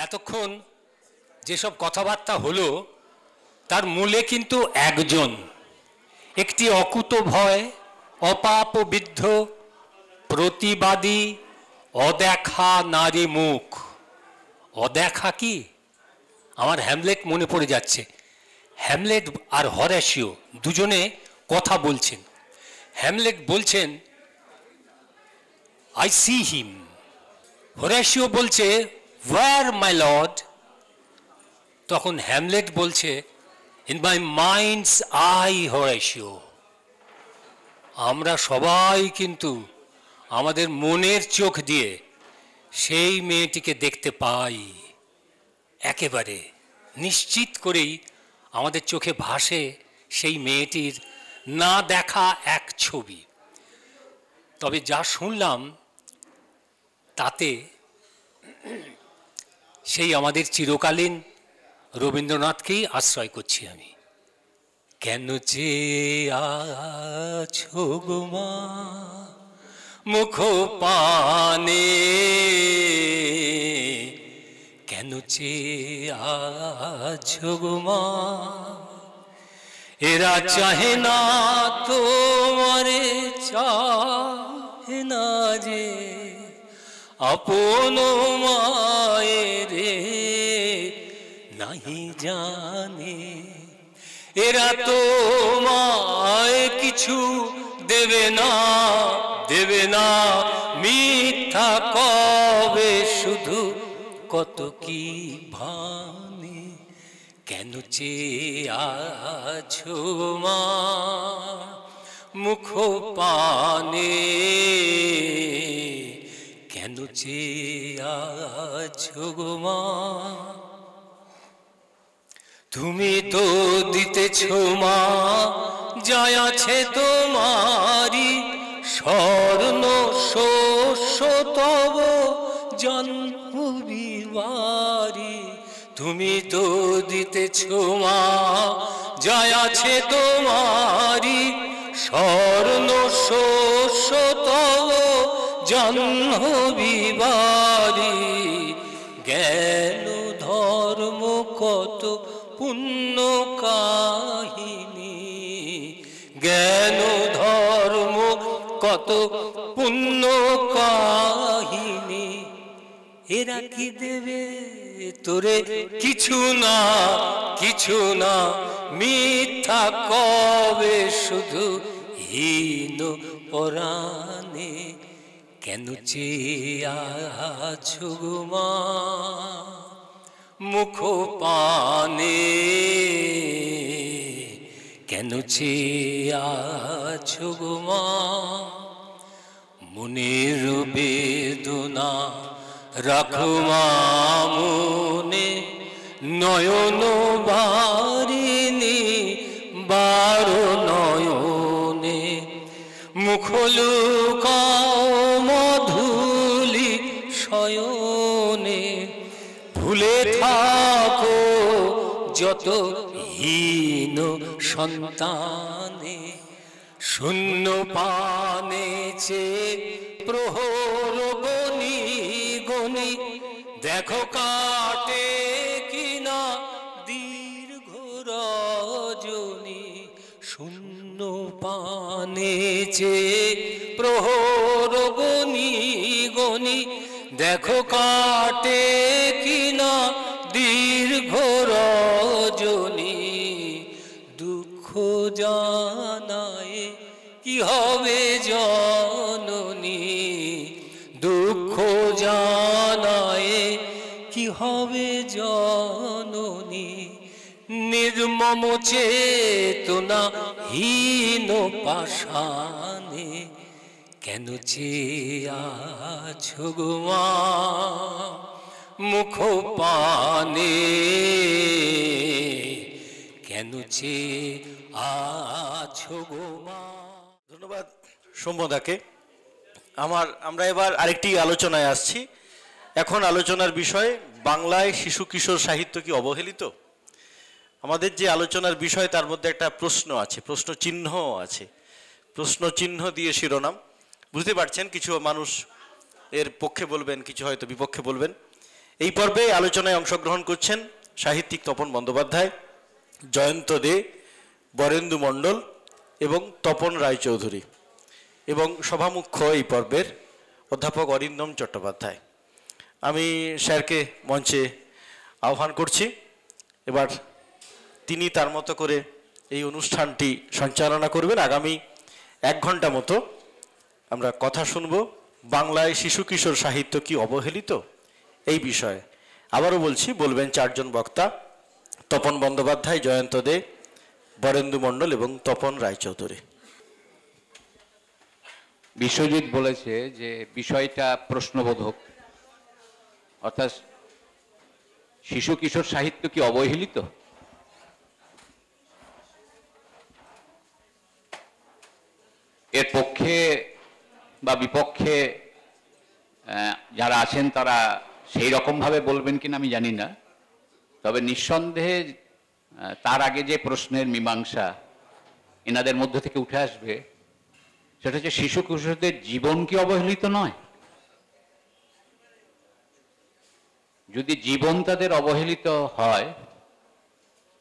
এতক্ষণ যেসব কথাবার্তা হলো তার মূলে কিন্তু একজন, একটি অকুতোভয় অপাপবিদ্ধ প্রতিবাদী অদেখা নারী মুখ। অদেখা কি? আমার হ্যামলেট মনে পড়ে যাচ্ছে। হ্যামলেট আর হরেশিও দুজনে কথা বলছেন। হ্যামলেট বলছেন আই সি হিম। হরেশিও বলছে ওয়্যার মাই লর্ড। তখন হ্যামলেট বলছে in my mind's eye Horatio. আমরা সবাই কিন্তু আমাদের মনের চোখ দিয়ে সেই মেয়েটিকে দেখতে পাই। একেবারে নিশ্চিত করেই আমাদের চোখে ভাসে সেই মেয়েটির না দেখা এক ছবি। তবে যা শুনলাম তাতে সেই আমাদের চিরকালীন রবীন্দ্রনাথকেই আশ্রয় করছি আমি। কেন চেয়ে আছো গো মা মুখ পানে, কেন চেয়ে আছো গো মা, এরা চাহে না তোমারে, চাহে না যে আপন মায়েরে নাহি জানে। এরা তোমায় কিছু দেবে না, দেবে না, মিথ্যা কবে শুধু কত কি ভানে। কেন চেয়ে আছো মা মুখ পানে, কেন চেয়ে আছো গো মা। তুমি তো দিতেছ মা যা আছে তোমারি, স্বর্ণ শস্য তব জন্মভূমি বাড়ি। তুমি তো দিতেছ মা যা আছে তোমারি, স্বর্ণ শস্য তব জন্মভূমি বাড়ি। জ্ঞান ধর্ম কত পুণ্য কাহিনী, জ্ঞান ধর্ম কত পুণ্য কাহিনী। এরা কি দেবে তোরে কিছু না, কিছু না, মিথ্যা কবে শুধু হীন পরাণে। কেন চেয়ে আছো গো মা মুখ পানে, কেন চেয়ে আছো গো মা। মনের বেদনা রাখো মা মনে, নয়ন বারিণী বারো নয়নে। মুখ লুকাও মধুলি শয়নে, ভুলে থাকো যত হীন সন্তানে। শূন্য পানে চেয়ে প্রহর গনি গনি, দেখো কাটে কিনা দীর্ঘ রজনী। শূন্য পানে চেয়ে প্রহর গনি গনি, দেখো কাটে কিনা দীর্ঘ রজনী। দুঃখ জানায় কি হবে জননী, দুঃখ জানায় কি হবে জননী। নির্মম চেতনা হীন পাষাণে, কেন চেয়ে আছো গো মা মুখ পানে, কেন চেয়ে আছো গো মা। ধন্যবাদ সৌম্যদাকে। আমরা এবার আরেকটি আলোচনায় আসছি। এখন আলোচনার বিষয় বাংলায় শিশু কিশোর সাহিত্য কি অবহেলিত। আমাদের যে আলোচনার বিষয় তার মধ্যে একটা প্রশ্ন আছে, প্রশ্ন চিহ্ন আছে, প্রশ্ন চিহ্ন দিয়ে শিরোনাম। বুঝতে পারছেন কিছু মানুষ এর পক্ষে বলবেন, কিছু হয়তো বিপক্ষে বলবেন। এই পর্বে আলোচনায় অংশগ্রহণ করছেন সাহিত্যিক তপন বন্দ্যোপাধ্যায়, জয়ন্ত দে, বরেন্দু মণ্ডল এবং তপন রায়চৌধুরী, এবং সভামুখ্য এই পর্বের অধ্যাপক অরিন্দম চট্টোপাধ্যায়। আমি স্যারকে মঞ্চে আহ্বান করছি। এবার তিনি তার মতো করে এই অনুষ্ঠানটি সঞ্চালনা করবেন। আগামী 1 ঘন্টা মতো আমরা কথা শুনব বাংলায় শিশু কিশোর সাহিত্য কি অবহেলিত এই বিষয়ে। আবারও বলছি, বলবেন 4 জন বক্তা: তপন বন্দ্যোপাধ্যায়, জয়ন্ত দে, বরেন্দু মণ্ডল এবং তপন রায়চৌধুরী। বিশ্বজিৎ বলেছে যে বিষয়টা প্রশ্নবোধক, অর্থাৎ শিশু কিশোর সাহিত্য কি অবহেলিত। এর পক্ষে বা বিপক্ষে যারা আছেন তারা সেই রকমভাবে বলবেন কিনা আমি জানি না, তবে নিঃসন্দেহে তার আগে যে প্রশ্নের মীমাংসা এনাদের মধ্য থেকে উঠে আসবে সেটা হচ্ছে শিশু কিশোরদের জীবন কি অবহেলিত নয়। যদি জীবন তাদের অবহেলিত হয়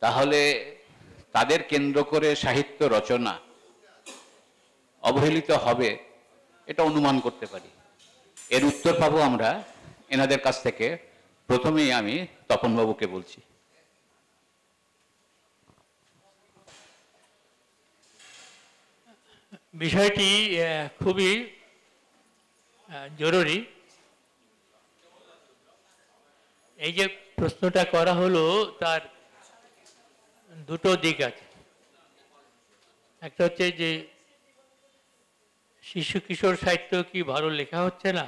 তাহলে তাদের কেন্দ্র করে সাহিত্য রচনা অবহেলিত হবে, এটা অনুমান করতে পারি। এর উত্তর পাবো আমরা এনাদের কাছ থেকে। প্রথমেই আমি তপনবাবুকে বলছি। বিষয়টি খুবই জরুরি। এই যে প্রশ্নটা করা হলো তার দুটো দিক আছে। একটা হচ্ছে যে শিশু কিশোর সাহিত্য কি ভালো লেখা হচ্ছে না,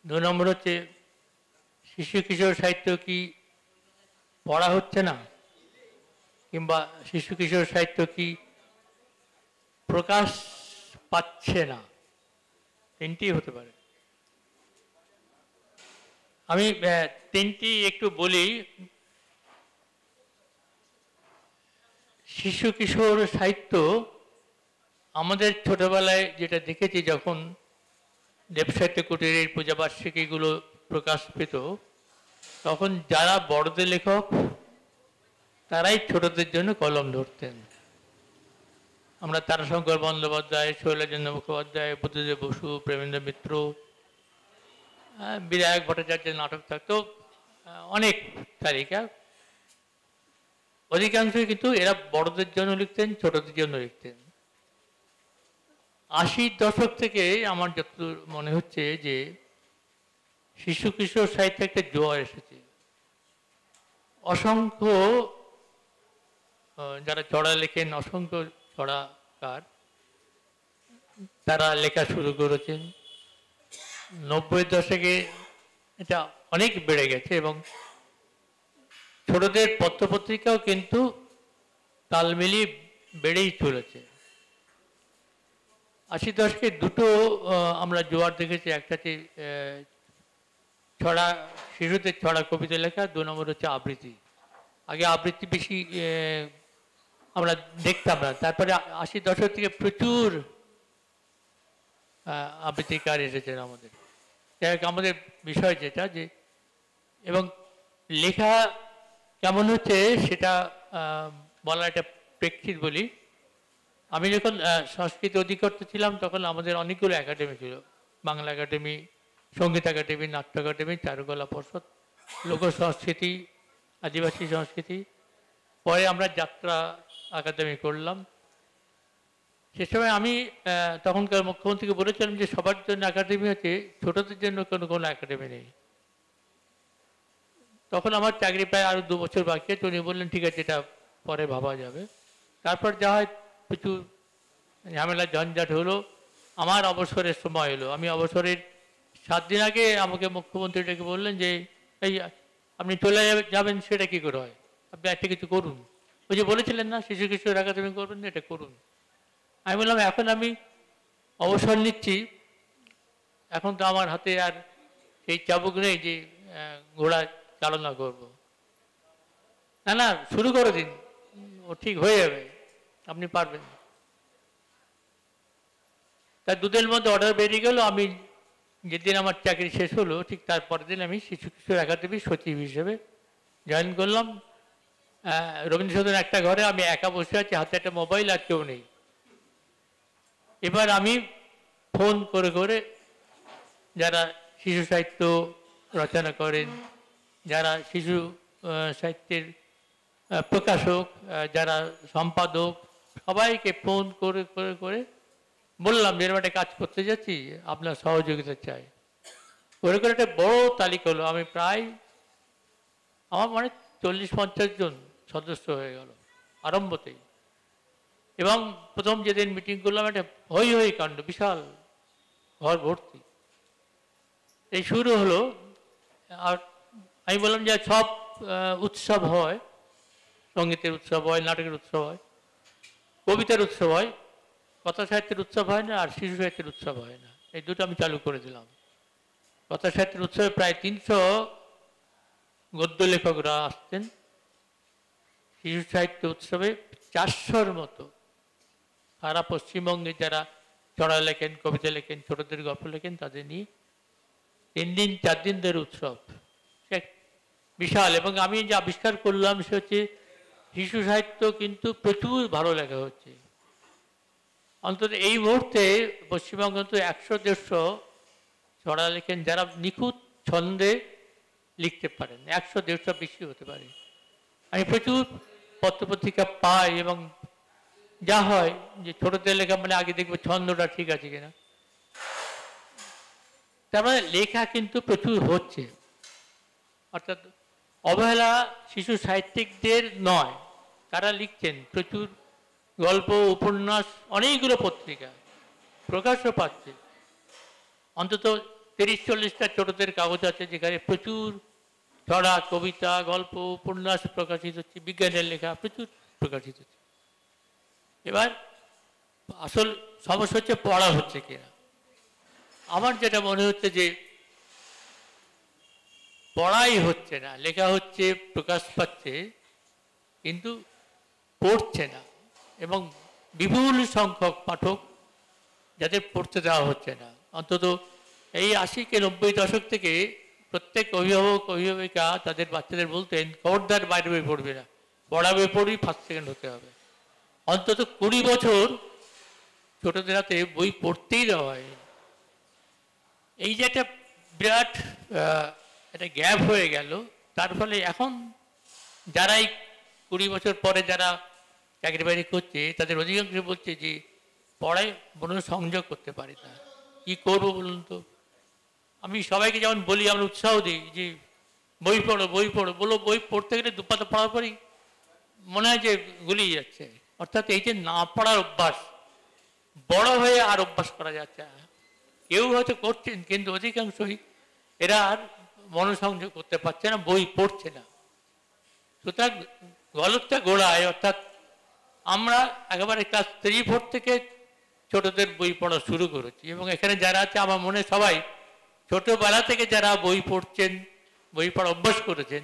2 নম্বর হচ্ছে শিশু কিশোর সাহিত্য কি পড়া হচ্ছে না, কিংবা শিশু কিশোর সাহিত্য কি প্রকাশ পাচ্ছে না। 3টি হতে পারে। আমি 3টি একটু বলি। শিশু কিশোর সাহিত্য আমাদের ছোটবেলায় যেটা দেখেছি, যখন দেবসাহিত্য কুটিরের পূজাবার্ষিকীগুলো প্রকাশ পেত, তখন যারা বড়দের লেখক তারাই ছোটদের জন্য কলম ধরতেন। আমরা তারাশঙ্কর বন্দ্যোপাধ্যায়, শৈলেন্দ্র মুখোপাধ্যায়, বুদ্ধদেব বসু, প্রেমেন্দ্র মিত্র, বিধায়ক ভট্টাচার্যের নাটক থাকতো, অনেক তালিকা। অধিকাংশই কিন্তু এরা বড়দের জন্য লিখতেন, ছোটদের জন্য লিখতেন। 80-র দশক থেকে আমার যতদূর মনে হচ্ছে যে শিশু কিশোর সাহিত্যে একটা জোয়ার এসেছে। অসংখ্য যারা ছড়া লেখেন, অসংখ্য ছড়াকার, তারা লেখা শুরু করেছেন। 90-এর দশকে এটা অনেক বেড়ে গেছে এবং ছোটদের পত্রপত্রিকাও কিন্তু তাল মিলিয়ে বেড়েই চলেছে। 80-র দশকে দুটো আমরা জোয়ার দেখেছি। একটা হচ্ছে ছড়া, শিশুদের ছড়া কবিতা লেখা। 2 নম্বর হচ্ছে আবৃত্তি। আগে আবৃত্তি বেশি আমরা দেখতাম না, তারপরে 80-র দশক থেকে প্রচুর আবৃত্তিকার এসেছেন আমাদের। আমাদের বিষয় যেটা যে, এবং লেখা কেমন হচ্ছে সেটা বলার একটা প্রেক্ষিত বলি। আমি যখন সংস্কৃত অধিকর্তা ছিলাম তখন আমাদের অনেকগুলো একাডেমি ছিল। বাংলা একাডেমি, সঙ্গীত একাডেমি, নাট্য একাডেমি, চারুকলা পর্ষদ, লোক সংস্কৃতি, আদিবাসী সংস্কৃতি। পরে আমরা যাত্রা একাডেমি করলাম। সে সময় আমি তখনকার মুখ্যমন্ত্রীকে বলেছিলাম যে সবার জন্য একাডেমি আছে, ছোটদের জন্য কোনো একাডেমি নেই। তখন আমার চাকরি প্রায় আরও 2 বছর বাকি আছে। উনি বললেন ঠিক আছে, এটা পরে ভাবা যাবে। তারপর যা হয় প্রচুর ঝামেলা ঝঞ্ঝাট হলো। আমার অবসরের সময় হলো। আমি অবসরের 7 দিন আগে আমাকে মুখ্যমন্ত্রী ডেকে বললেন যে এই আপনি চলে যাবেন, সেটা কি করে হয়, আপনি একটা কিছু করুন। ওই যে বলেছিলেন না শিশু কিশোর একাডেমি করবেন, এটা করুন। আমি বললাম এখন আমি অবসর নিচ্ছি, এখন তো আমার হাতে আর সেই চাবুক নেই যে ঘোড়া চালনা করব। না না, শুরু করে দিন, ও ঠিক হয়ে যাবে, আপনি পারবেন। তার 2 দিনের মধ্যে অর্ডার বেরিয়ে গেল। আমি যেদিন আমার চাকরি শেষ হলো ঠিক তারপরের দিন আমি শিশু কিশোর একাডেমির সচিব হিসেবে জয়েন করলাম। রবীন্দ্র সদন একটা ঘরে আমি একা বসে আছি, হাতে একটা মোবাইল আর কেউ নেই। এবার আমি ফোন করে করে যারা শিশু সাহিত্য রচনা করেন, যারা শিশু সাহিত্যের প্রকাশক, যারা সম্পাদক, সবাইকে ফোন করে করে করে বললাম যে এরকম একটা কাজ করতে যাচ্ছি, আপনার সহযোগিতা চাই। করে করে একটা বড় তালিকা হলো, আমি প্রায় আমার মানে 40-50 জন সদস্য হয়ে গেল আরম্ভতেই। এবং প্রথম যেদিন মিটিং করলাম একটা হই হই কাণ্ড, বিশাল ঘর ভর্তি। এই শুরু হলো। আর আমি বললাম যে সব উৎসব হয়, সঙ্গীতের উৎসব হয়, নাটকের উৎসব হয়, কবিতার উৎসব হয়, কথা সাহিত্যের উৎসব হয় না, আর শিশু সাহিত্যের উৎসব হয় না। এই দুটো আমি চালু করে দিলাম। কথা সাহিত্যের উৎসবে প্রায় 300 গদ্য লেখকরা আসতেন। শিশু সাহিত্য উৎসবে 400-র মতো সারা পশ্চিমবঙ্গে যারা ছড়া লেখেন, কবিতা লেখেন, ছোটদের গল্প লেখেন, তাদের নিয়ে 3 দিন 4 দিন ধরে উৎসব, সে বিশাল। এবং আমি যে আবিষ্কার করলাম সে হচ্ছে শিশু সাহিত্য কিন্তু প্রচুর ভালো লেখা হচ্ছে। অন্তত এই মুহূর্তে পশ্চিমবঙ্গে অন্তত 100-150 ছড়া লেখেন যারা নিখুঁত ছন্দে লিখতে পারেন, 100-150 বেশি হতে পারে। আমি প্রচুর পত্রপত্রিকা পাই এবং যা হয় যে ছোটদের লেখা মানে আগে দেখবো ছন্দটা ঠিক আছে কিনা, তার মানে লেখা কিন্তু প্রচুর হচ্ছে। অর্থাৎ অবহেলা শিশু সাহিত্যিকদের নয়, তারা লিখছেন প্রচুর গল্প, উপন্যাস, অনেকগুলো পত্রিকা প্রকাশও পাচ্ছে। অন্তত 30-40টা ছোটদের কাগজ আছে যেখানে প্রচুর ছড়া, কবিতা, গল্প, উপন্যাস প্রকাশিত হচ্ছে, বিজ্ঞানের লেখা প্রচুর প্রকাশিত হচ্ছে। এবার আসল সমস্যা হচ্ছে পড়া হচ্ছে কিনা। আমার যেটা মনে হচ্ছে যে পড়াই হচ্ছে না, লেখা হচ্ছে, প্রকাশ পাচ্ছে, কিন্তু পড়ছে না। এবং বিপুল সংখ্যক পাঠক যাদের পড়তে দেওয়া হচ্ছে না। অন্তত এই 80-90 দশক থেকে প্রত্যেক অভিভাবক অভিভাবিকা তাদের বাচ্চাদের বলতেন খবরদার বাইরে বই পড়বে না, পড়া বই পড়ি 1st সেকেন্ড হতে হবে। অন্তত 20 বছর ছোটদের হাতে বই পড়তেই দেওয়া হয়। এই যে একটা বিরাট একটা গ্যাপ হয়ে গেল, তার ফলে এখন যারাই 20 বছর পরে যারা চাকরি বাকরি করছে তাদের অধিকাংশ বলছে যে পড়ায় মনোসংযোগ করতে পারি না, কি করবো বলুন তো। আমি সবাইকে যেমন বলি, আমরা উৎসাহ দিই যে বই পড়ো বই পড়ো, বলো বই পড়তে গেলে 2 পাতা পড়ার পরই মনে হয় যে গুলিয়ে যাচ্ছে। অর্থাৎ এই যে না পড়ার অভ্যাস, বড় হয়ে আর অভ্যাস করা যাচ্ছে না। কেউ হয়তো করছেন কিন্তু অধিকাংশই এরা আর মনোসংযোগ করতে পারছে না, বই পড়ছে না। সুতরাং গলতটা গোড়ায়। অর্থাৎ আমরা একেবারে ক্লাস 3-4 থেকে ছোটদের বই পড়া শুরু করেছি। এবং এখানে যারা আছে আমার মনে সবাই ছোটবেলা থেকে যারা বই পড়ছেন, বই পড়া অভ্যাস করেছেন,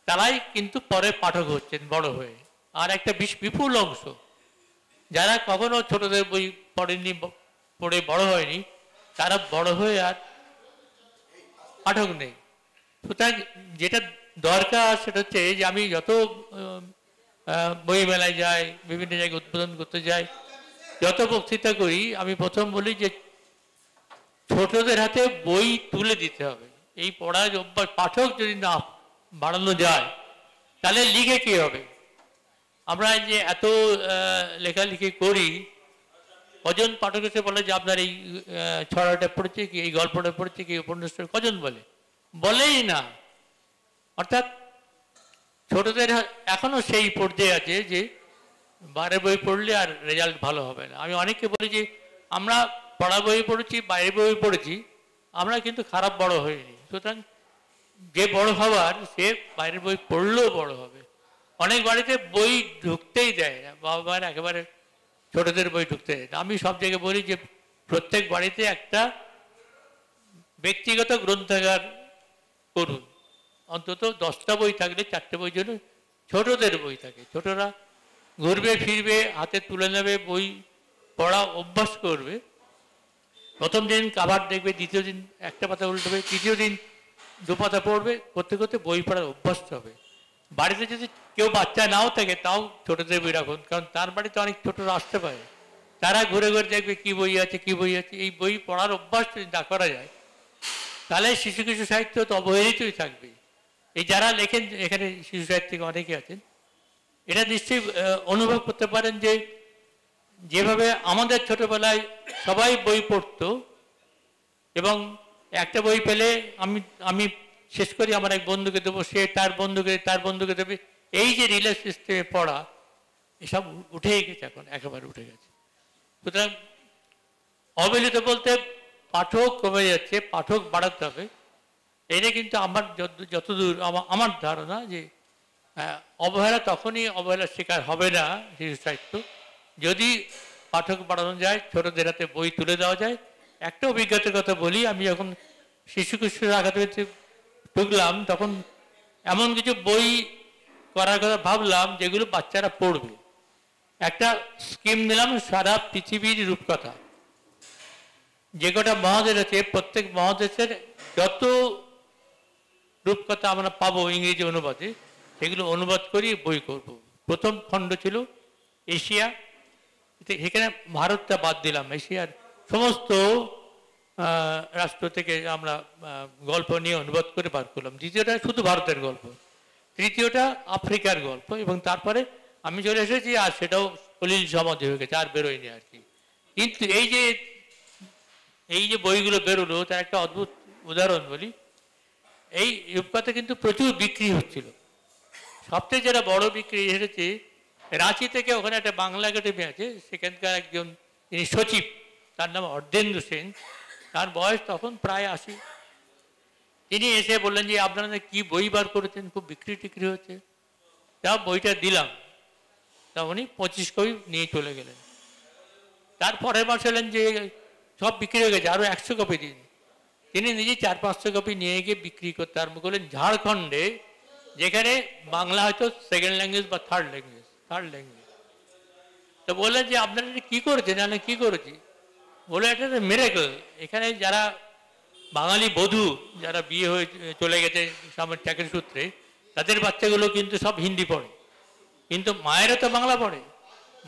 তারাই কিন্তু পরে পাঠক হচ্ছেন বড় হয়ে। আর একটা বিপুল অংশ যারা কখনো ছোটদের বই পড়েননি, পড়ে বড় হয়নি, তারা বড় হয়ে আর পাঠক নেই। সুতরাং যেটা দরকার সেটা হচ্ছে যে আমি যত বই মেলায় যাই, বিভিন্ন জায়গায় উদ্বোধন করতে যাই, যত বক্তৃতা করি, আমি প্রথম বলি যে ছোটদের হাতে বই তুলে দিতে হবে। এই পড়ার অভ্যাস পাঠক যদি না বাড়ানো যায় তাহলে লিখে কি হবে। আমরা যে এত লেখালেখি করি, কজন পাঠক এসে বলে যে আপনার এই ছড়াটা পড়েছে কি, এই গল্পটা পড়েছে কি, উপন্যাসটা, কজন বলেই না। অর্থাৎ ছোটদের এখনো সেই পর্যায়ে আছে যে বাইরের বই পড়লে আর রেজাল্ট ভালো হবে না। আমি অনেককে বলি যে আমরা পড়া বই পড়েছি, বাইরের বই পড়েছি, আমরা কিন্তু খারাপ বড় হইনি। সুতরাং যে বড় হবার সে বাইরের বই পড়লেও বড় হবে। অনেক বাড়িতে বই ঢুকতেই দেয় না, বাবা মায়ের একেবারে ছোটদের বই ঢুকতে দেয় না। আমি সব জায়গায় বলি যে প্রত্যেক বাড়িতে একটা ব্যক্তিগত গ্রন্থাগার করুন, অন্তত 10টা বই থাকলে 4টে বই যেন ছোটদের বই থাকে। ছোটরা ঘুরবে ফিরবে, হাতে তুলে নেবে, বই পড়া অভ্যাস করবে। প্রথম দিন কাভার দেখবে, দ্বিতীয় দিন একটা পাতা উল্টবে, তৃতীয় দিন দু পাতা পড়বে, করতে করতে বই পড়ার অভ্যস্ত হবে। বাড়িতে যদি কেউ বাচ্চা নাও থাকে তাও ছোটদের বই রাখুন, কারণ তার বাড়িতে অনেক ছোটরা আসতে পারে, তারা ঘুরে ঘুরে দেখবে কী বই আছে কী বই আছে। এই বই পড়ার অভ্যাস যদি না করা যায় তাহলে শিশু কিশোর সাহিত্য তো অবহেলিতই থাকবে। এই যারা লেখেন এখানে শিশু সাহিত্যিক অনেকে আছেন, এটা নিশ্চয়ই অনুভব করতে পারেন যে যেভাবে আমাদের ছোটবেলায় সবাই বই পড়তো এবং একটা বই পেলে আমি শেষ করি আমার এক বন্ধুকে দেবো, সে তার বন্ধুকে দেবে, এই যে রিলে সিস্টেমে পড়া এসব উঠেই গেছে, এখন একেবারে উঠে গেছে। সুতরাং অবহেলিত বলতে পাঠক কমে যাচ্ছে, পাঠক বাড়াতে হবে। এটা কিন্তু আমার যতদূর আমার ধারণা যে অবহেলা তখনই অবহেলার শিকার হবে না শিশু সাহিত্য যদি পাঠক বাড়ানো যায়, ছোটদের হাতে বই তুলে দেওয়া যায়। একটা অভিজ্ঞতার কথা বলি, আমি যখন শিশু কিশোর আকাদেমিতে ঢুকলাম তখন এমন কিছু বই করার কথা ভাবলাম যেগুলো বাচ্চারা পড়বে। একটা স্কিম নিলাম, সারা পৃথিবীর রূপকথা, যে কটা মহাদেশ আছে প্রত্যেক মহাদেশের যত রূপকথা আমরা পাবো ইংরেজি অনুবাদে সেগুলো অনুবাদ করি বই করব। প্রথম খণ্ড ছিল এশিয়া, সেখানে ভারতটা বাদ দিলাম, এশিয়ার সমস্ত রাষ্ট্র থেকে আমরা গল্প নিয়ে অনুবাদ করে বার করলাম। দ্বিতীয়টা শুধু ভারতের গল্প, তৃতীয়টা আফ্রিকার গল্প, এবং তারপরে আমি চলে এসেছি আর সেটাও সলিল সমাধি হয়ে গেছে, আর বেরোয়নি আর কি। কিন্তু এই যে বইগুলো বেরোলো তার একটা অদ্ভুত উদাহরণ বলি। এই রূপকথা কিন্তু প্রচুর বিক্রি হচ্ছিল। সবচেয়ে যেটা বড় বিক্রি এসেছে রাঁচি থেকে, ওখানে একটা বাংলা একাডেমি আছে, সেখানকার একজন তিনি সচিব, তার নাম অর্ধেন্দু সেন, তার বয়স তখন প্রায় 80। তিনি এসে বললেন যে আপনারা কি বই বার করেছেন, খুব বিক্রি টিক্রি হচ্ছে। তা বইটা দিলাম, তা উনি 25 কপি নিয়ে চলে গেলেন। তারপরের মাস এলেন যে সব বিক্রি হয়ে গেছে, আরও 100 কপি দিন। তিনি নিজে 400-500 কপি নিয়ে গিয়ে বিক্রি করতে আরম্ভ করলেন ঝাড়খণ্ডে, যেখানে বাংলা হয়তো সেকেন্ড ল্যাঙ্গুয়েজ বা থার্ড ল্যাঙ্গুয়েজ। তো বললেন যে আপনারা এটা কী করেছেন? আমি কী করেছি? বলে এটা মিরাকল। এখানে যারা বাঙালি বধূ যারা বিয়ে হয়ে চলে গেছে স্বামীর চাকরি সূত্রে, তাদের বাচ্চাগুলো কিন্তু সব হিন্দি পড়ে, কিন্তু মায়েরা তো বাংলা পড়ে।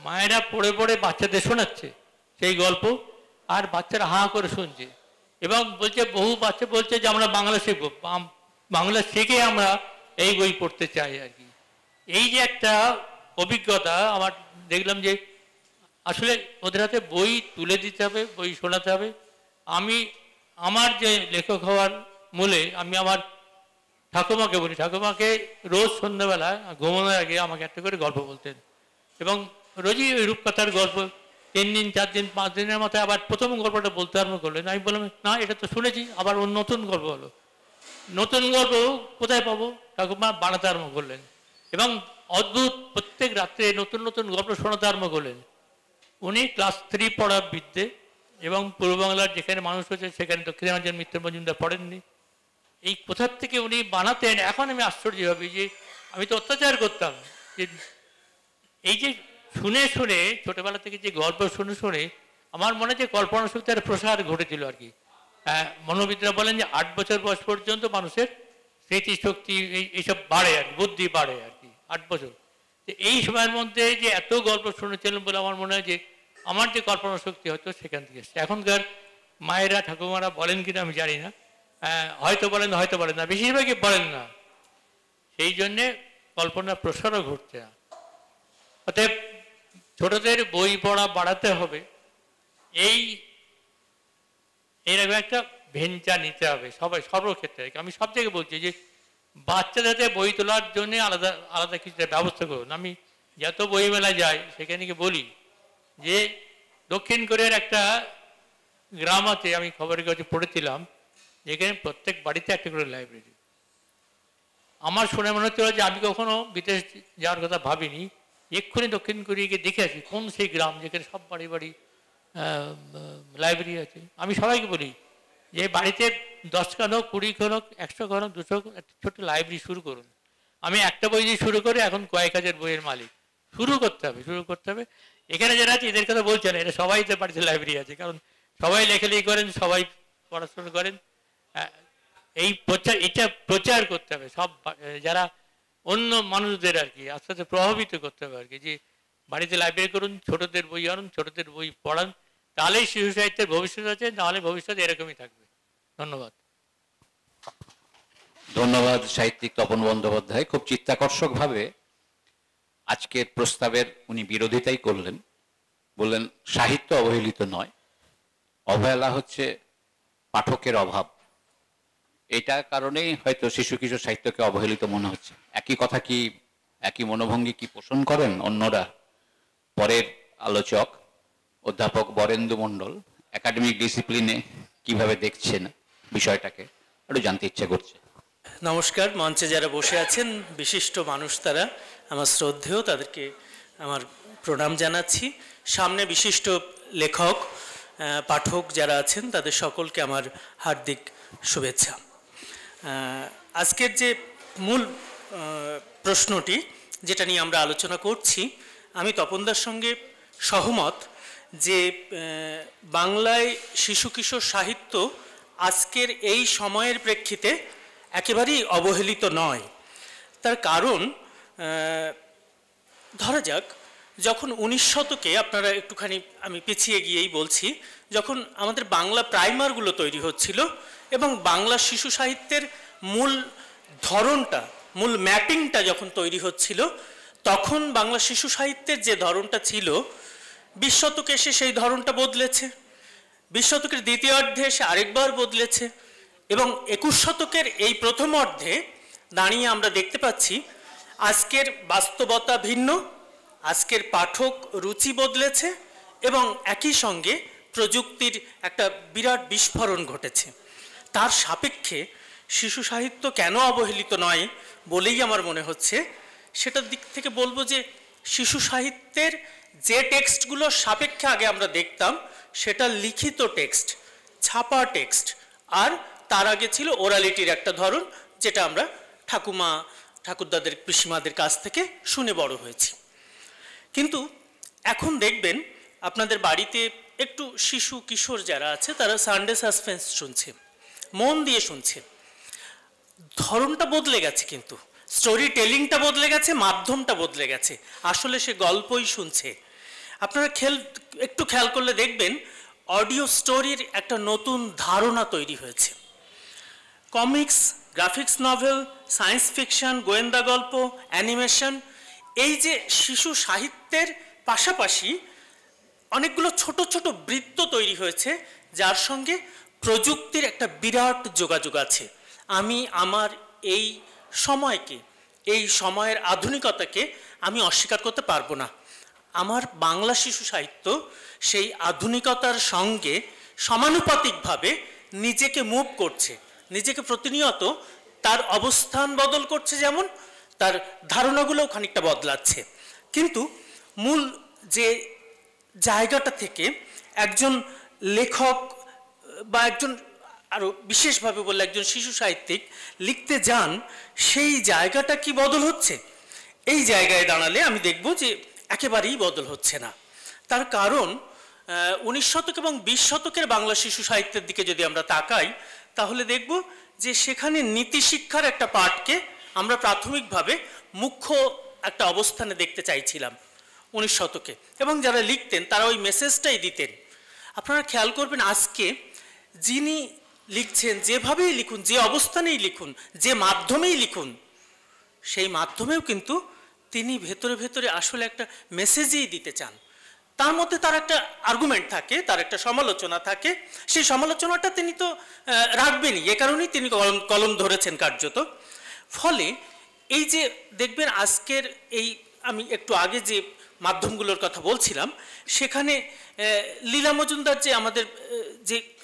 মায়েরা পড়ে পড়ে বাচ্চাদের শোনাচ্ছে সেই গল্প, আর বাচ্চারা হাঁ করে শুনছে, এবং বলছে বহু বাচ্চা বলছে যে আমরা বাংলা শিখবো, বাংলা শিখে আমরা এই বই পড়তে চাই আর কি। এই যে একটা অভিজ্ঞতা আমার দেখলাম যে আসলে ওদের হাতে বই তুলে দিতে হবে, বই শোনাতে হবে। আমার যে লেখক হওয়ার মূলে আমি আমার ঠাকুমাকে বলি, ঠাকুমাকে রোজ সন্ধ্যাবেলা ঘুমানোর আগে আমাকে একটা করে গল্প বলতেন, এবং রোজই ওই রূপকথার গল্প 3 দিন 4 দিন 5 দিনের মাথায় আবার প্রথম গল্পটা বলতে আরম্ভ করলেন। আমি বললাম না, এটা তো শুনেছি, আবার ওর নতুন গল্প হলো। নতুন গল্প কোথায় পাবো? ঠাকুমা বানাতে আরম্ভ করলেন, এবং অদ্ভুত প্রত্যেক রাত্রে নতুন নতুন গল্প শোনাতে আরম্ভ করলেন। উনি ক্লাস 3 পড়া বিদ্যে, এবং পূর্ব বাংলার যেখানে মানুষ হয়েছে সেখানে দক্ষিণাঞ্চল মিত্র মজুমদার পড়েননি। এই কোথার থেকে উনি বানাতেন, এখন আমি আশ্চর্য ভাবি যে আমি তো অত্যাচার করতাম, যে এই যে শুনে শুনে ছোটবেলা থেকে যে গল্প শুনে শুনে আমার মনে যে কল্পনা শক্তির প্রসার ঘটেছিল আর কি। মনোবিদরা বলেন যে 8 বছর বয়স পর্যন্ত মানুষের স্মৃতিশক্তি এইসব বাড়ে আর বুদ্ধি বাড়ে আর কি, 8 বছর। এই সময়ের মধ্যে যে এত গল্প শুনেছিলেন বলে আমার মনে হয় যে আমার যে কল্পনা শক্তি হয়তো সেখান থেকে এসছে। এখনকার মায়েরা ঠাকুমারা বলেন কিনা আমি জানি না, হয়তো বলেন হয়তো বলেন না, বেশিরভাগই বলেন না। সেই জন্যে কল্পনার প্রসারও ঘটছে না। অতএব ছোটদের বই পড়া বাড়াতে হবে, এইরকম একটা ভেঞ্চার নিতে হবে সবাই সর্বক্ষেত্রে। আমি সব জায়গায় বলছি যে বাচ্চাদের বই তোলার জন্য আলাদা আলাদা কিছু ব্যবস্থা করুন। আমি যত বই মেলা যাই সেখানে গিয়ে বলি যে দক্ষিণ কোরিয়ার একটা গ্রাম আছে, আমি খবরের কাগজে পড়েছিলাম, যেখানে প্রত্যেক বাড়িতে একটা করে লাইব্রেরি। আমার শুনে মনে হচ্ছিল যে আমি কখনো বিদেশ যাওয়ার কথা ভাবিনি, এক্ষুনি দক্ষিণ কোরিয়াকে দেখে আসি কোন সেই গ্রাম যেখানে সব বাড়ি বাড়ি লাইব্রেরি আছে। আমি সবাইকে বলি যে বাড়িতে 10 খান হোক, 20 খান হোক, 100 খান হোক, 200 একটা ছোট্ট লাইব্রেরি শুরু করুন। আমি একটা বই দিয়ে শুরু করে এখন কয়েক হাজার বইয়ের মালিক। শুরু করতে হবে। এখানে যারা আছে এদের কথা বলছে না, এরা সবাই বাড়িতে লাইব্রেরি আছে, কারণ সবাই লেখালেখি করেন, সবাই পড়াশোনা করেন। এটা প্রচার করতে হবে সব যারা অন্য মানুষদের আর কি আস্তে আস্তে প্রভাবিত করতে হবে আর কি, যে বাড়িতে লাইব্রেরি করুন, ছোটদের বই আনুন, ছোটদের বই পড়ান, তাহলেই শিশু সাহিত্যের ভবিষ্যৎ আছে, নাহলে ভবিষ্যৎ এরকমই থাকবে। ধন্যবাদ। ধন্যবাদ সাহিত্যিক তপন বন্দ্যোপাধ্যায়। খুব চিত্তাকর্ষকভাবে আজকের প্রস্তাবের উনি বিরোধিতাই করলেন, বললেন সাহিত্য অবহেলিত নয়, অবহেলা হচ্ছে পাঠকের অভাব। এটা কারণেই হয়তো শিশু কিশোর সাহিত্যকে অবহেলিত মনে হচ্ছে। একই কথা কি, একই মনোভঙ্গি কি পোষণ করেন অন্যরা? পরের আলোচক অধ্যাপক বরেন্দু মণ্ডল একাডেমিক ডিসিপ্লিনে কিভাবে দেখছেন বিষয়টাকে একটু জানতে ইচ্ছে করছে। নমস্কার, মঞ্চে যারা বসে আছেন বিশিষ্ট মানুষ, তারা আমার শ্রদ্ধেয়, তাদেরকে আমার প্রণাম জানাচ্ছি। সামনে বিশিষ্ট লেখক পাঠক যারা আছেন তাদের সকলকে আমার হার্দিক শুভেচ্ছা। আজকের যে মূল প্রশ্নটি যেটা নিয়ে আমরা আলোচনা করছি, আমি তপনদার সঙ্গে সহমত যে বাংলায় শিশু কিশোর সাহিত্য আজকের এই সময়ের প্রেক্ষিতে একেবারেই অবহেলিত নয়। তার কারণ ধরা যাক, যখন 19 শতকে, আপনারা একটুখানি আমি পিছিয়ে গিয়েই বলছি, যখন আমাদের বাংলা প্রাইমারগুলো তৈরি হচ্ছিল এবং বাংলা শিশু সাহিত্যের মূল ধরনটা, মূল ম্যাপিংটা যখন তৈরি হচ্ছিল, তখন বাংলা শিশু সাহিত্যের যে ধরনটা ছিল 20 শতকে এসে সেই ধরনটা বদলেছে, 20 শতকের দ্বিতীয়ার্ধে এসে আরেকবার বদলেছে, এবং 21 শতকের এই প্রথম অর্ধে দাঁড়িয়ে আমরা দেখতে পাচ্ছি আজকের বাস্তবতা ভিন্ন, আজকের পাঠক রুচি বদলেছে এবং একই সঙ্গে প্রযুক্তির একটা বিরাট বিস্ফোরণ ঘটেছে। তার সাপেক্ষে শিশু সাহিত্য কেন অবহেলিত নয় বলেই আমার মনে হচ্ছে, সেটার দিক থেকে বলবো যে শিশু সাহিত্যের যে টেক্সটগুলোর সাপেক্ষে আগে আমরা দেখতাম সেটা লিখিত টেক্সট, ছাপা টেক্সট, আর তার আগে ছিল ওরালিটির একটা ধরন, যেটা আমরা ঠাকুমা ঠাকুরদাদের পিসিমাদের কাছ থেকে শুনে বড় হয়েছি। কিন্তু এখন দেখবেন আপনাদের বাড়িতে একটু শিশু কিশোর যারা আছে তারা সানডে সাসপেন্স শুনছে, মন দিয়ে শুনছে। ধরনটা বদলে গেছে, কিন্তু স্টোরি টেলিংটা বদলে গেছে, মাধ্যমটা বদলে গেছে, আসলে সে গল্পই শুনছে। আপনারা একটু খেয়াল করলে দেখবেন অডিও স্টোরির একটা নতুন ধারণা তৈরি হয়েছে। Comics, graphics novel, science fiction, গোয়েন্দা গল্প, অ্যানিমেশন, এই যে শিশু সাহিত্যের পাশাপাশি অনেকগুলো ছোট ছোট বৃত্ত তৈরি হয়েছে, যার সঙ্গে প্রযুক্তির একটা বিরাট যোগাযোগ আছে। আমি আমার এই সময়কে, এই সময়ের আধুনিকতাকে আমি অস্বীকার করতে পারবো না। আমার বাংলা শিশু সাহিত্য সেই আধুনিকতার সঙ্গে সমানুপাতিকভাবে নিজেকে মুভ করছে, নিজেকে প্রতিনিয়ত তার অবস্থান বদল করছে, যেমন তার ধারণাগুলোও খানিকটা বদলাচ্ছে। কিন্তু মূল যে জায়গাটা থেকে একজন লেখক বা একজন, আরও বিশেষভাবে বললে একজন শিশু সাহিত্যিক লিখতে যান, সেই জায়গাটা কি বদল হচ্ছে? এই জায়গায় দাঁড়ালে আমি দেখব যে একেবারেই বদল হচ্ছে না। তার কারণ 19 শতক এবং 20 শতকের বাংলা শিশু সাহিত্যের দিকে যদি আমরা তাকাই, তাহলে দেখব যে সেখানে নীতিশিক্ষার একটা পাঠকে আমরা প্রাথমিকভাবে মুখ্য একটা অবস্থানে দেখতে চাইছিলাম 19 শতকে, এবং যারা লিখতেন তারা ওই মেসেজটাই দিতেন। আপনারা খেয়াল করবেন আজকে যিনি লিখছেন, যেভাবেই লিখুন, যে অবস্থানেই লিখুন, যে মাধ্যমেই লিখুন, সেই মাধ্যমেও কিন্তু তিনি ভেতরে ভেতরে আসলে একটা মেসেজই দিতে চান। তার মধ্যে তার একটা আর্গুমেন্ট থাকে, তার একটা সমালোচনা থাকে, সেই সমালোচনাটা তিনি তো রাখবেনই, এ কারণেই তিনি কলম ধরেছেন কার্যত। ফলে এই যে দেখবেন আজকের এই, আমি একটু আগে যে মাধ্যমগুলোর কথা বলছিলাম, সেখানে লীলা মজুমদার যে আমাদের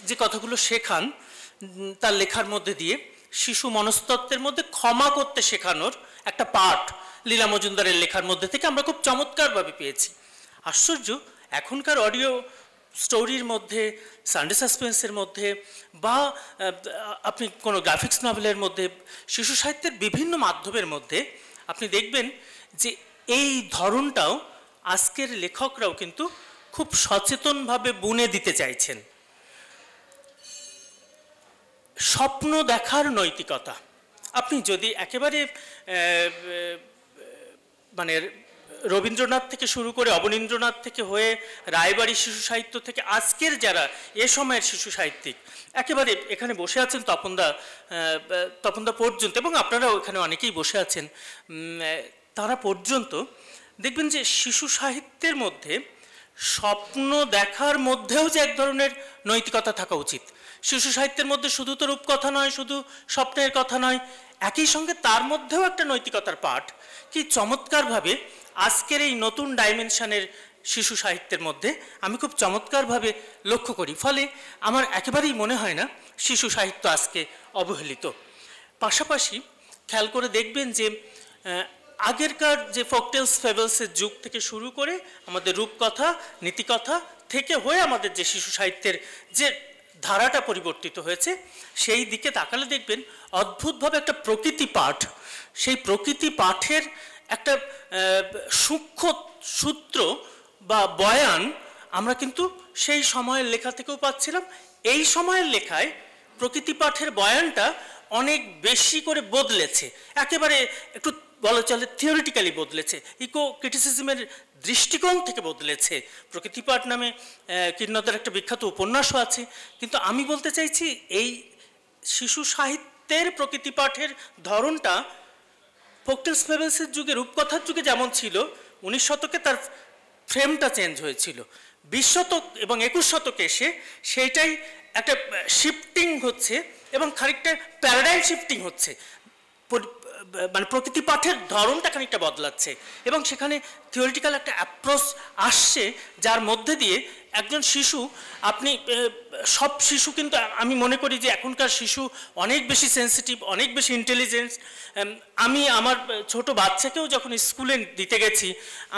যে কথাগুলো শেখান তার লেখার মধ্যে দিয়ে, শিশু মনস্তত্ত্বের মধ্যে ক্ষমা করতে শেখানোর একটা পাঠ লীলা মজুমদারের লেখার মধ্যে থেকে আমরা খুব চমৎকারভাবে পেয়েছি। আশ্চর্য, এখনকার অডিও স্টোরির মধ্যে, সানডে সাসপেন্সের মধ্যে, বা আপনি কোনো গ্রাফিক্স নভেলের মধ্যে, শিশু সাহিত্যের বিভিন্ন মাধ্যমের মধ্যে আপনি দেখবেন যে এই ধরনটাও আজকের লেখকরাও কিন্তু খুব সচেতনভাবে বুনে দিতে চাইছেন। স্বপ্ন দেখার নৈতিকতা। আপনি যদি একেবারে মানে রবীন্দ্রনাথ থেকে শুরু করে অবনীন্দ্রনাথ থেকে হয়ে রায়বাড়ি শিশু সাহিত্য থেকে আজকের যারা এ সময়ের শিশু সাহিত্যিক একেবারে এখানে বসে আছেন তপনদা পর্যন্ত, এবং আপনারাও এখানে অনেকেই বসে আছেন, তারা পর্যন্ত দেখবেন যে শিশু সাহিত্যের মধ্যে স্বপ্ন দেখার মধ্যেও যে এক ধরনের নৈতিকতা থাকা উচিত। শিশু সাহিত্যের মধ্যে শুধু তো রূপকথা নয়, শুধু স্বপ্নের কথা নয়, একই সঙ্গে তার মধ্যেও একটা নৈতিকতার পাঠ কি চমৎকারভাবে আজকের এই নতুন ডাইমেনশনের শিশু সাহিত্যের মধ্যে আমি খুব চমৎকারভাবে লক্ষ্য করি। ফলে আমার একেবারেই মনে হয় না শিশু সাহিত্য আজকে অবহেলিত। পাশাপাশি খেয়াল করে দেখবেন যে আগেরকার যে ফোকটেলস ফেবলসের যুগ থেকে শুরু করে আমাদের রূপকথা নীতিকথা থেকে হয়ে আমাদের যে শিশু সাহিত্যের যে ধারাটা পরিবর্তিত হয়েছে, সেই দিকে তাকালে দেখবেন অদ্ভুতভাবে একটা প্রকৃতি পাঠ, সেই প্রকৃতি পাঠের একটা সূক্ষ্ম সূত্র বা বয়ান আমরা কিন্তু সেই সময়ের লেখা থেকেও পাচ্ছিলাম। এই সময়ের লেখায় প্রকৃতি পাঠের বয়ানটা অনেক বেশি করে বদলেছে, একেবারে একটু বলা চলে থিওরিটিক্যালি বদলেছে, ইকো ক্রিটিসিজমের দৃষ্টিকোণ থেকে বদলেছে। প্রকৃতিপাঠ নামে কিরণদার একটা বিখ্যাত উপন্যাসও আছে। কিন্তু আমি বলতে চাইছি এই শিশু সাহিত্যের প্রকৃতিপাঠের ধরনটা ফোকটেলস ফেবলসের যুগে রূপকথার যুগে যেমন ছিল, 19 শতকে তার ফ্রেমটা চেঞ্জ হয়েছিল, 20 শতক এবং 21 শতকে এসে সেইটাই একটা শিফটিং হচ্ছে এবং খানিকটা প্যারাডাইম শিফটিং হচ্ছে, মানে প্রকৃতি পাঠের ধরনটা খানিকটা বদলাচ্ছে এবং সেখানে থিওরিটিক্যাল একটা অ্যাপ্রোচ আসছে, যার মধ্যে দিয়ে একজন শিশু, আপনি সব শিশু কিন্তু আমি মনে করি যে এখনকার শিশু অনেক বেশি সেন্সিটিভ, অনেক বেশি ইন্টেলিজেন্স। আমি আমার ছোট বাচ্চাকেও যখন স্কুলে দিতে গেছি,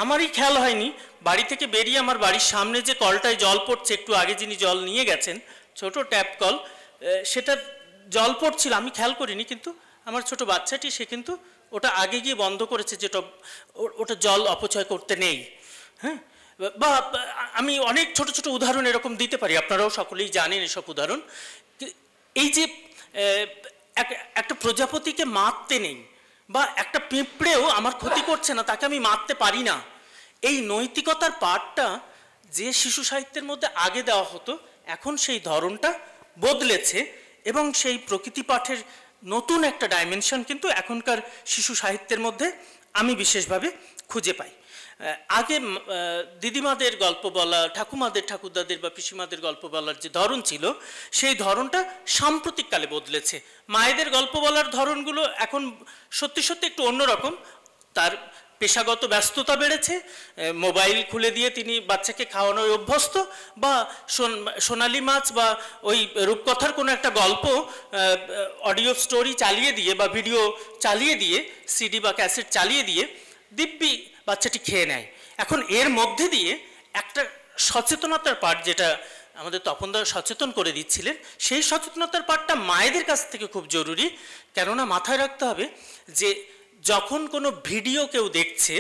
আমারই খেয়াল হয়নি বাড়ি থেকে বেরিয়ে আমার বাড়ির সামনে যে কলটায় জল পড়ছে, একটু আগে যিনি জল নিয়ে গেছেন, ছোট ট্যাপ কল, সেটা জল পড়ছিল, আমি খেয়াল করিনি, কিন্তু আমার ছোট বাচ্চাটি সে কিন্তু ওটা আগে গিয়ে বন্ধ করেছে, যেটা ওটা জল অপচয় করতে নেই। হ্যাঁ, বা আমি অনেক ছোট ছোট উদাহরণ এরকম দিতে পারি, আপনারাও সকলেই জানেন এসব উদাহরণ। এই যে একটা প্রজাপতিকে মারতে নেই বা একটা পিঁপড়েও আমার ক্ষতি করছে না, তাকে আমি মারতে পারি না, এই নৈতিকতার পাঠটা যে শিশু সাহিত্যের মধ্যে আগে দেওয়া হতো, এখন সেই ধরনটা বদলেছে এবং সেই প্রকৃতি পাঠের নতুন একটা ডাইমেনশন কিন্তু এখনকার শিশু সাহিত্যের মধ্যে আমি বিশেষভাবে খুঁজে পাই। আগে দিদিমাদের গল্প বলা, ঠাকুমাদের ঠাকুরদাদের বা পিসিমাদের গল্প বলার যে ধরন ছিল, সেই ধরনটা সাম্প্রতিককালে বদলেছে। মায়েদের গল্প বলার ধরনগুলো এখন সত্যি সত্যি একটু অন্যরকম, তার পেশাগত ব্যস্ততা বেড়েছে, মোবাইল খুলে দিয়ে তিনি বাচ্চাকে খাওয়ানোয় অভ্যস্ত, বা সোনালী মাছ বা ওই রূপকথার কোনো একটা গল্প অডিও স্টোরি চালিয়ে দিয়ে বা ভিডিও চালিয়ে দিয়ে, সিডি বা ক্যাসেট চালিয়ে দিয়ে দিব্যি বাচ্চাটি খেয়ে নেয়। এখন এর মধ্যে দিয়ে একটা সচেতনতার পাঠ, যেটা আমাদের তপনদা সচেতন করে দিচ্ছিলেন, সেই সচেতনতার পাঠটা মায়েদের কাছ থেকে খুব জরুরি। কেননা মাথায় রাখতে হবে যে যখন কোনো ভিডিও কেউ দেখছে,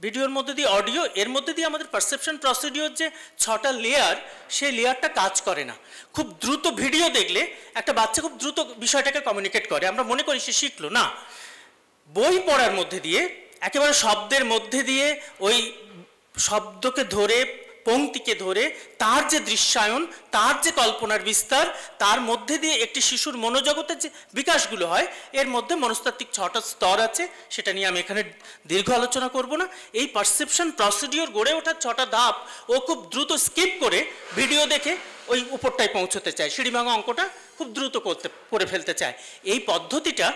ভিডিওর মধ্যে দিয়ে অডিও, এর মধ্যে দিয়ে আমাদের পারসেপশন প্রসিডিওর যে 6টা লেয়ার, সেই লেয়ারটা কাজ করে না। খুব দ্রুত ভিডিও দেখলে একটা বাচ্চা খুব দ্রুত বিষয়টাকে কমিউনিকেট করে, আমরা মনে করি সে শিখলো না। বই পড়ার মধ্যে দিয়ে একেবারে শব্দের মধ্যে দিয়ে ওই শব্দকে ধরে, পংক্তিকে ধরে, তার যে দৃশ্যায়ন, তার যে কল্পনার বিস্তার, তার মধ্যে দিয়ে একটি শিশুর মনোজগতের যে বিকাশগুলো হয়, এর মধ্যে মনস্তাত্ত্বিক 6টা স্তর আছে, সেটা নিয়ে আমি এখানে দীর্ঘ আলোচনা করব না। এই পারসেপশন প্রসিডিওর গড়ে ওঠার 6টা ধাপ ও খুব দ্রুত স্কিপ করে ভিডিও দেখে ওই উপরটায় পৌঁছতে চায়, সিঁড়িভাঙা অঙ্কটা খুব দ্রুত করে ফেলতে চায়। এই পদ্ধতিটা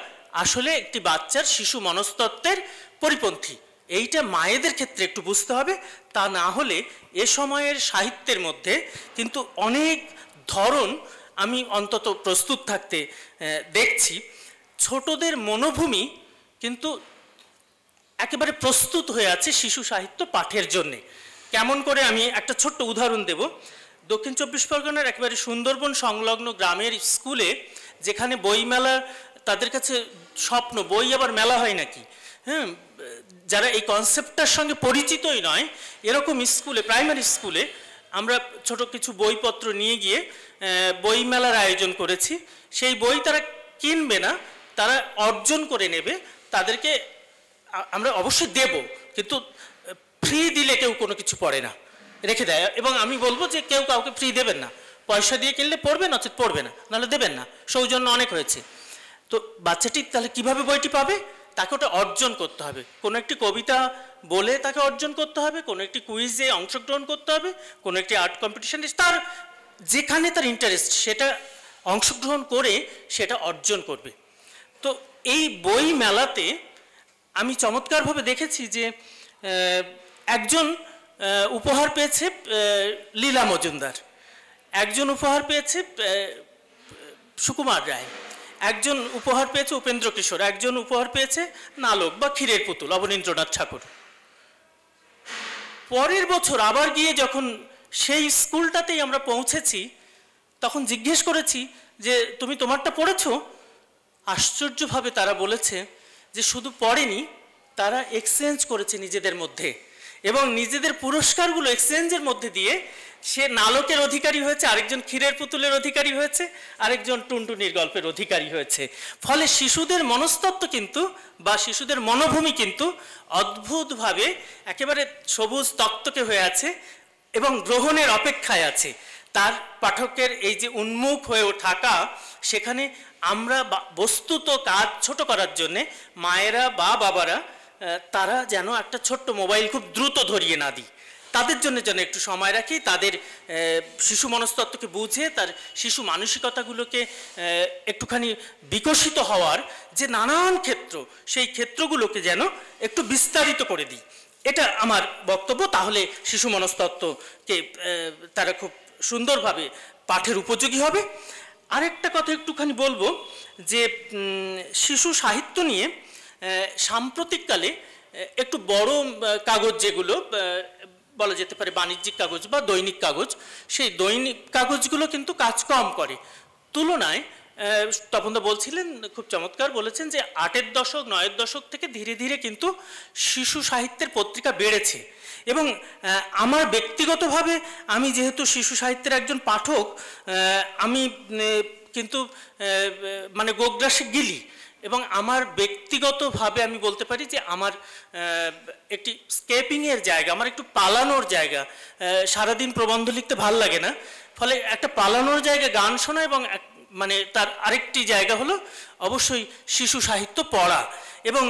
আসলে একটি বাচ্চার শিশু মনস্তত্ত্বের পরিপন্থী। এইটা মায়েদের ক্ষেত্রে একটু বুঝতে হবে, তা না হলে এ সময়ের সাহিত্যের মধ্যে কিন্তু অনেক ধরন আমি অন্তত প্রস্তুত থাকতে দেখছি। ছোটদের মনোভূমি কিন্তু একেবারে প্রস্তুত হয়ে আছে শিশু সাহিত্য পাঠের জন্যে। কেমন করে, আমি একটা ছোট্ট উদাহরণ দেব। দক্ষিণ 24 পরগনার একেবারে সুন্দরবন সংলগ্ন গ্রামের স্কুলে, যেখানে বইমেলা তাদের কাছে স্বপ্ন, বই আবার মেলা হয় নাকি, হ্যাঁ, যারা এই কনসেপ্টটার সঙ্গে পরিচিতই নয়, এরকম স্কুলে, প্রাইমারি স্কুলে আমরা ছোট কিছু বইপত্র নিয়ে গিয়ে বইমেলার আয়োজন করেছি। সেই বই তারা কিনবে না, তারা অর্জন করে নেবে। তাদেরকে আমরা অবশ্যই দেব, কিন্তু ফ্রি দিলে কেউ কোনো কিছু পড়ে না, রেখে দেয়। এবং আমি বলবো যে কেউ কাউকে ফ্রি দেবেন না, পয়সা দিয়ে কিনলে পড়বে, নচেত পড়বে না, নাহলে দেবেন না। সৌজন্য অনেক হয়েছে। তো বাচ্চাটি তাহলে কিভাবে বইটি পাবে? তাকে ওটা অর্জন করতে হবে। কোনো একটি কবিতা বলে তাকে অর্জন করতে হবে, কোনো একটি কুইজে অংশগ্রহণ করতে হবে, কোনো একটি আর্ট কম্পিটিশনে তার যেখানে তার ইন্টারেস্ট সেটা অংশগ্রহণ করে সেটা অর্জন করবে। তো এই বই মেলাতে আমি চমৎকারভাবে দেখেছি যে একজন উপহার পেয়েছে লীলা মজুমদার, একজন উপহার পেয়েছে সুকুমার রায়, একজন উপহার পেয়েছে উপেন্দ্র কিশোর, একজন উপহার পেয়েছে নালক বা ক্ষীরের পুতুল অবনীন্দ্রনাথ ঠাকুর। পরের বছর আবার গিয়ে যখন সেই স্কুলটাতেই আমরা পৌঁছেছি, তখন জিজ্ঞেস করেছি যে তুমি তোমারটা পড়েছো? আশ্চর্যভাবে তারা বলেছে যে শুধু পড়েনি, তারা এক্সচেঞ্জ করেছে নিজেদের মধ্যে, এবং নিজেদের পুরস্কারগুলো এক্সচেঞ্জের মধ্যে দিয়ে সে নালকের অধিকারী হয়েছে, আরেকজন ক্ষীরের পুতুলের অধিকারী হয়েছে, আরেকজন টুনটুনির গল্পের অধিকারী হয়েছে। ফলে শিশুদের মনস্তত্ত্ব কিন্তু বা শিশুদের মনোভূমি কিন্তু অদ্ভুতভাবে একেবারে সবুজ তক্তকে হয়ে আছে এবং গ্রহণের অপেক্ষায় আছে। তার পাঠকের এই যে উন্মুখ হয়ে থাকা, সেখানে আমরা বস্তুত কাজ ছোট করার জন্যে মায়েরা বা বাবারা তারা যেন একটা ছোট্ট মোবাইল খুব দ্রুত ধরিয়ে না দিই, তাদের জন্য যেন একটু সময় রাখি, তাদের শিশু মনস্তত্ত্বকে বুঝে তার শিশু মানসিকতাগুলোকে একটুখানি বিকশিত হওয়ার যে নানান ক্ষেত্র, সেই ক্ষেত্রগুলোকে যেন একটু বিস্তারিত করে দিই, এটা আমার বক্তব্য। তাহলে শিশু মনস্তত্ত্বকে তারা খুব সুন্দরভাবে পাঠের উপযোগী হবে। আরেকটা কথা একটুখানি বলবো যে শিশু সাহিত্য নিয়ে সাম্প্রতিককালে একটু বড় কাগজ যেগুলো বলা যেতে পারে বাণিজ্যিক কাগজ বা দৈনিক কাগজ, সেই দৈনিক কাগজগুলো কিন্তু কাজ কম করে তুলনায় তপনদা বলছিলেন, খুব চমৎকার বলেছেন যে 8-এর দশক 9-এর দশক থেকে ধীরে ধীরে কিন্তু শিশু সাহিত্যের পত্রিকা বেড়েছে। এবং আমার ব্যক্তিগতভাবে আমি যেহেতু শিশু সাহিত্যের একজন পাঠক, আমি কিন্তু মানে গোগ্রাসে গিলি, এবং আমার ব্যক্তিগতভাবে আমি বলতে পারি যে আমার একটি স্কেপিংয়ের জায়গা, আমার একটু পালানোর জায়গা। সারাদিন প্রবন্ধ লিখতে ভাল লাগে না, ফলে একটা পালানোর জায়গা গান শোনা, এবং মানে তার আরেকটি জায়গা হলো অবশ্যই শিশু সাহিত্য পড়া। এবং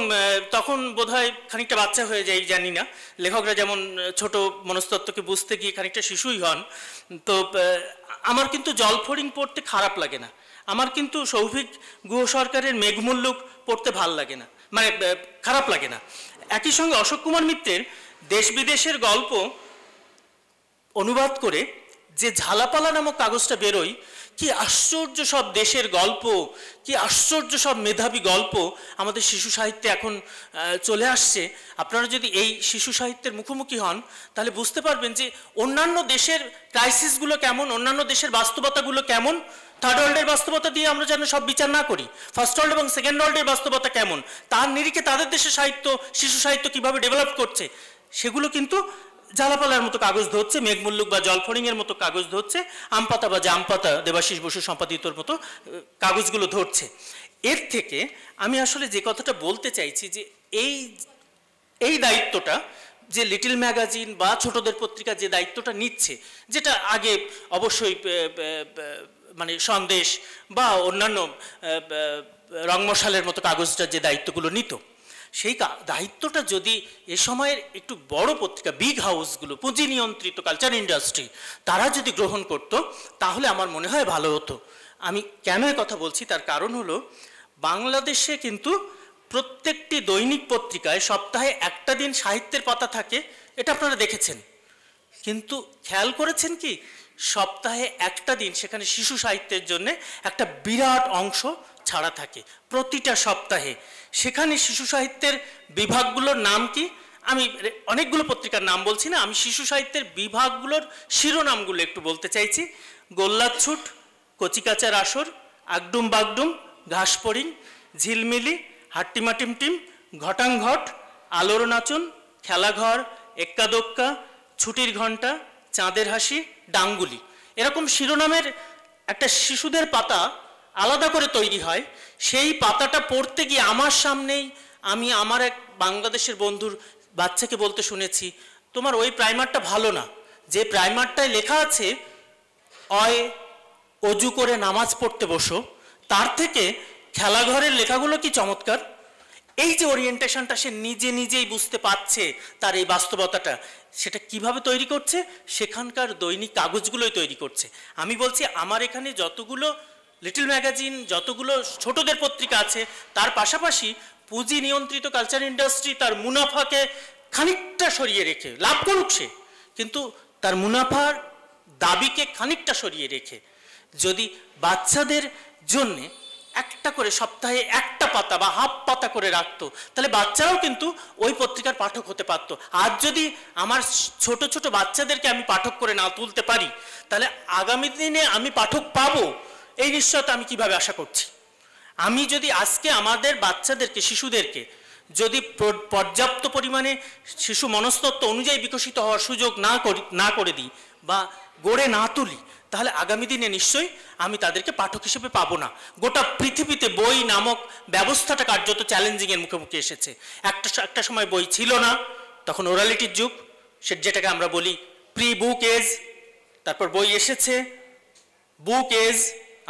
তখন বোধহয় খানিকটা বাচ্চা হয়ে যায়, জানি না, লেখকরা যেমন ছোট মনস্তত্ত্বকে বুঝতে গিয়ে খানিকটা শিশুই হন। তো আমার কিন্তু জলফড়িং পড়তে খারাপ লাগে না, আমার কিন্তু সৌভিক গুহ সরকারের মেঘমুল্লুক পড়তে ভাল লাগে না, মানে খারাপ লাগে না। একই সঙ্গে অশোক কুমার মিত্রের দেশ বিদেশের গল্প অনুবাদ করে যে ঝালাপালা নামক কাগজটা বেরোয়, কি আশ্চর্য সব দেশের গল্প, কি আশ্চর্য সব মেধাবী গল্প আমাদের শিশু সাহিত্যে এখন চলে আসছে। আপনারা যদি এই শিশু সাহিত্যের মুখোমুখি হন তাহলে বুঝতে পারবেন যে অন্যান্য দেশের ক্রাইসিসগুলো কেমন, অন্যান্য দেশের বাস্তবতাগুলো কেমন। থার্ড ওয়ার্ল্ডের বাস্তবতা দিয়ে আমরা যেন সব বিচার না করি, ফার্স্ট ওয়ার্ল্ড এবং সেকেন্ড ওয়ার্ল্ডের বাস্তবতা কেমন, তার নিরিখে তাদের দেশের সাহিত্য, শিশু সাহিত্য কিভাবে ডেভেলপ করছে, সেগুলো কিন্তু ঝালাপালার মতো কাগজ ধরছে, মেঘমুল্লুক বা জলফড়িংয়ের মতো কাগজ ধরছে, আমপাতা বা জামপাতা দেবাশিস বসু সম্পাদিতর মতো কাগজগুলো ধরছে। এর থেকে আমি আসলে যে কথাটা বলতে চাইছি যে এই দায়িত্বটা যে লিটল ম্যাগাজিন বা ছোটদের পত্রিকা যে দায়িত্বটা নিচ্ছে, যেটা আগে অবশ্যই মানে সন্দেশ বা অন্যান্য রংমশালের মতো কাগজটা যে দায়িত্বগুলো নিত, সেই দায়িত্বটা যদি এ সময়ের একটু বড় পত্রিকা, বিগ হাউসগুলো, পুঁজি নিয়ন্ত্রিত কালচার ইন্ডাস্ট্রি, তারা যদি গ্রহণ করত তাহলে আমার মনে হয় ভালো হতো। আমি কেন এ কথা বলছি তার কারণ হলো, বাংলাদেশে কিন্তু প্রত্যেকটি দৈনিক পত্রিকায় সপ্তাহে একটা দিন সাহিত্যের পাতা থাকে, এটা আপনারা দেখেছেন। কিন্তু খেয়াল করেছেন কি, সপ্তাহে একটা দিন সেখানে শিশু সাহিত্যের জন্য একটা বিরাট অংশ ছাড়া থাকে প্রতিটা সপ্তাহে। সেখানে শিশু সাহিত্যের বিভাগগুলোর নাম কি, আমি অনেকগুলো পত্রিকার নাম বলছি না, আমি শিশু সাহিত্যের বিভাগগুলোর শিরোনামগুলো একটু বলতে চাইছি। গোল্লাছুট, কচিকাচার আসর, আগডুম বাগডুম, ঘাসপড়িং, ঝিলমিলি, হাট্টিমাটিমটিম, ঘটাংঘট, আলোর নাচন, খেলাঘর, এক্কা দোক্কা, ছুটির ঘণ্টা, চাঁদের হাসি, ডাঙ্গুলি, এরকম শিরোনামের একটা শিশুদের পাতা আলাদা করে তৈরি হয়। সেই পাতাটা পড়তে গিয়ে আমার সামনেই আমি আমার এক বাংলাদেশের বন্ধুর বাচ্চাকে বলতে শুনেছি, তোমার ওই প্রাইমারটা ভালো না, যে প্রাইমারটায় লেখা আছে অয় অজু করে নামাজ পড়তে বসো, তার থেকে খেলাঘরের লেখাগুলো কি চমৎকার। এই যে ওরিয়েন্টেশনটা সে নিজে নিজেই বুঝতে পারছে, তার এই বাস্তবতাটা, সেটা কিভাবে তৈরি করছে, সেখানকার দৈনিক কাগজগুলোই তৈরি করছে। আমি বলছি আমার এখানে যতগুলো লিটল ম্যাগাজিন, যতগুলো ছোটদের পত্রিকা আছে, তার পাশাপাশি পুঁজি নিয়ন্ত্রিত কালচার ইন্ডাস্ট্রি তার মুনাফাকে খানিকটা সরিয়ে রেখে, লাভ করুক সে, কিন্তু তার মুনাফার দাবিকে খানিকটা সরিয়ে রেখে যদি বাচ্চাদের জন্যে একটা করে সপ্তাহে একটা পাতা বা হাফ পাতা করে রাখতো, তাহলে বাচ্চারাও কিন্তু ওই পত্রিকার পাঠক হতে পারতো। আজ যদি আমার ছোট ছোট বাচ্চাদেরকে আমি পাঠক করে না তুলতে পারি, তাহলে আগামী দিনে আমি পাঠক পাবো এই নিশ্চয়তা আমি কিভাবে আশা করছি। আমি যদি আজকে আমাদের বাচ্চাদেরকে, শিশুদেরকে যদি পর্যাপ্ত পরিমাণে শিশু মনস্তত্ত্ব অনুযায়ী বিকশিত হওয়ার সুযোগ না করে দিই বা গড়ে না তুলি, তাহলে আগামী দিনে নিশ্চয়ই আমি তাদেরকে পাঠক হিসেবে পাবো না। গোটা পৃথিবীতে বই নামক ব্যবস্থাটা কার্যত চ্যালেঞ্জিংয়ের মুখোমুখি এসেছে। একটা সময় বই ছিল না, তখন ওরালিটির যুগ, যেটাকে আমরা বলি প্রি বুক এজ। তারপর বই এসেছে, বুক এজ,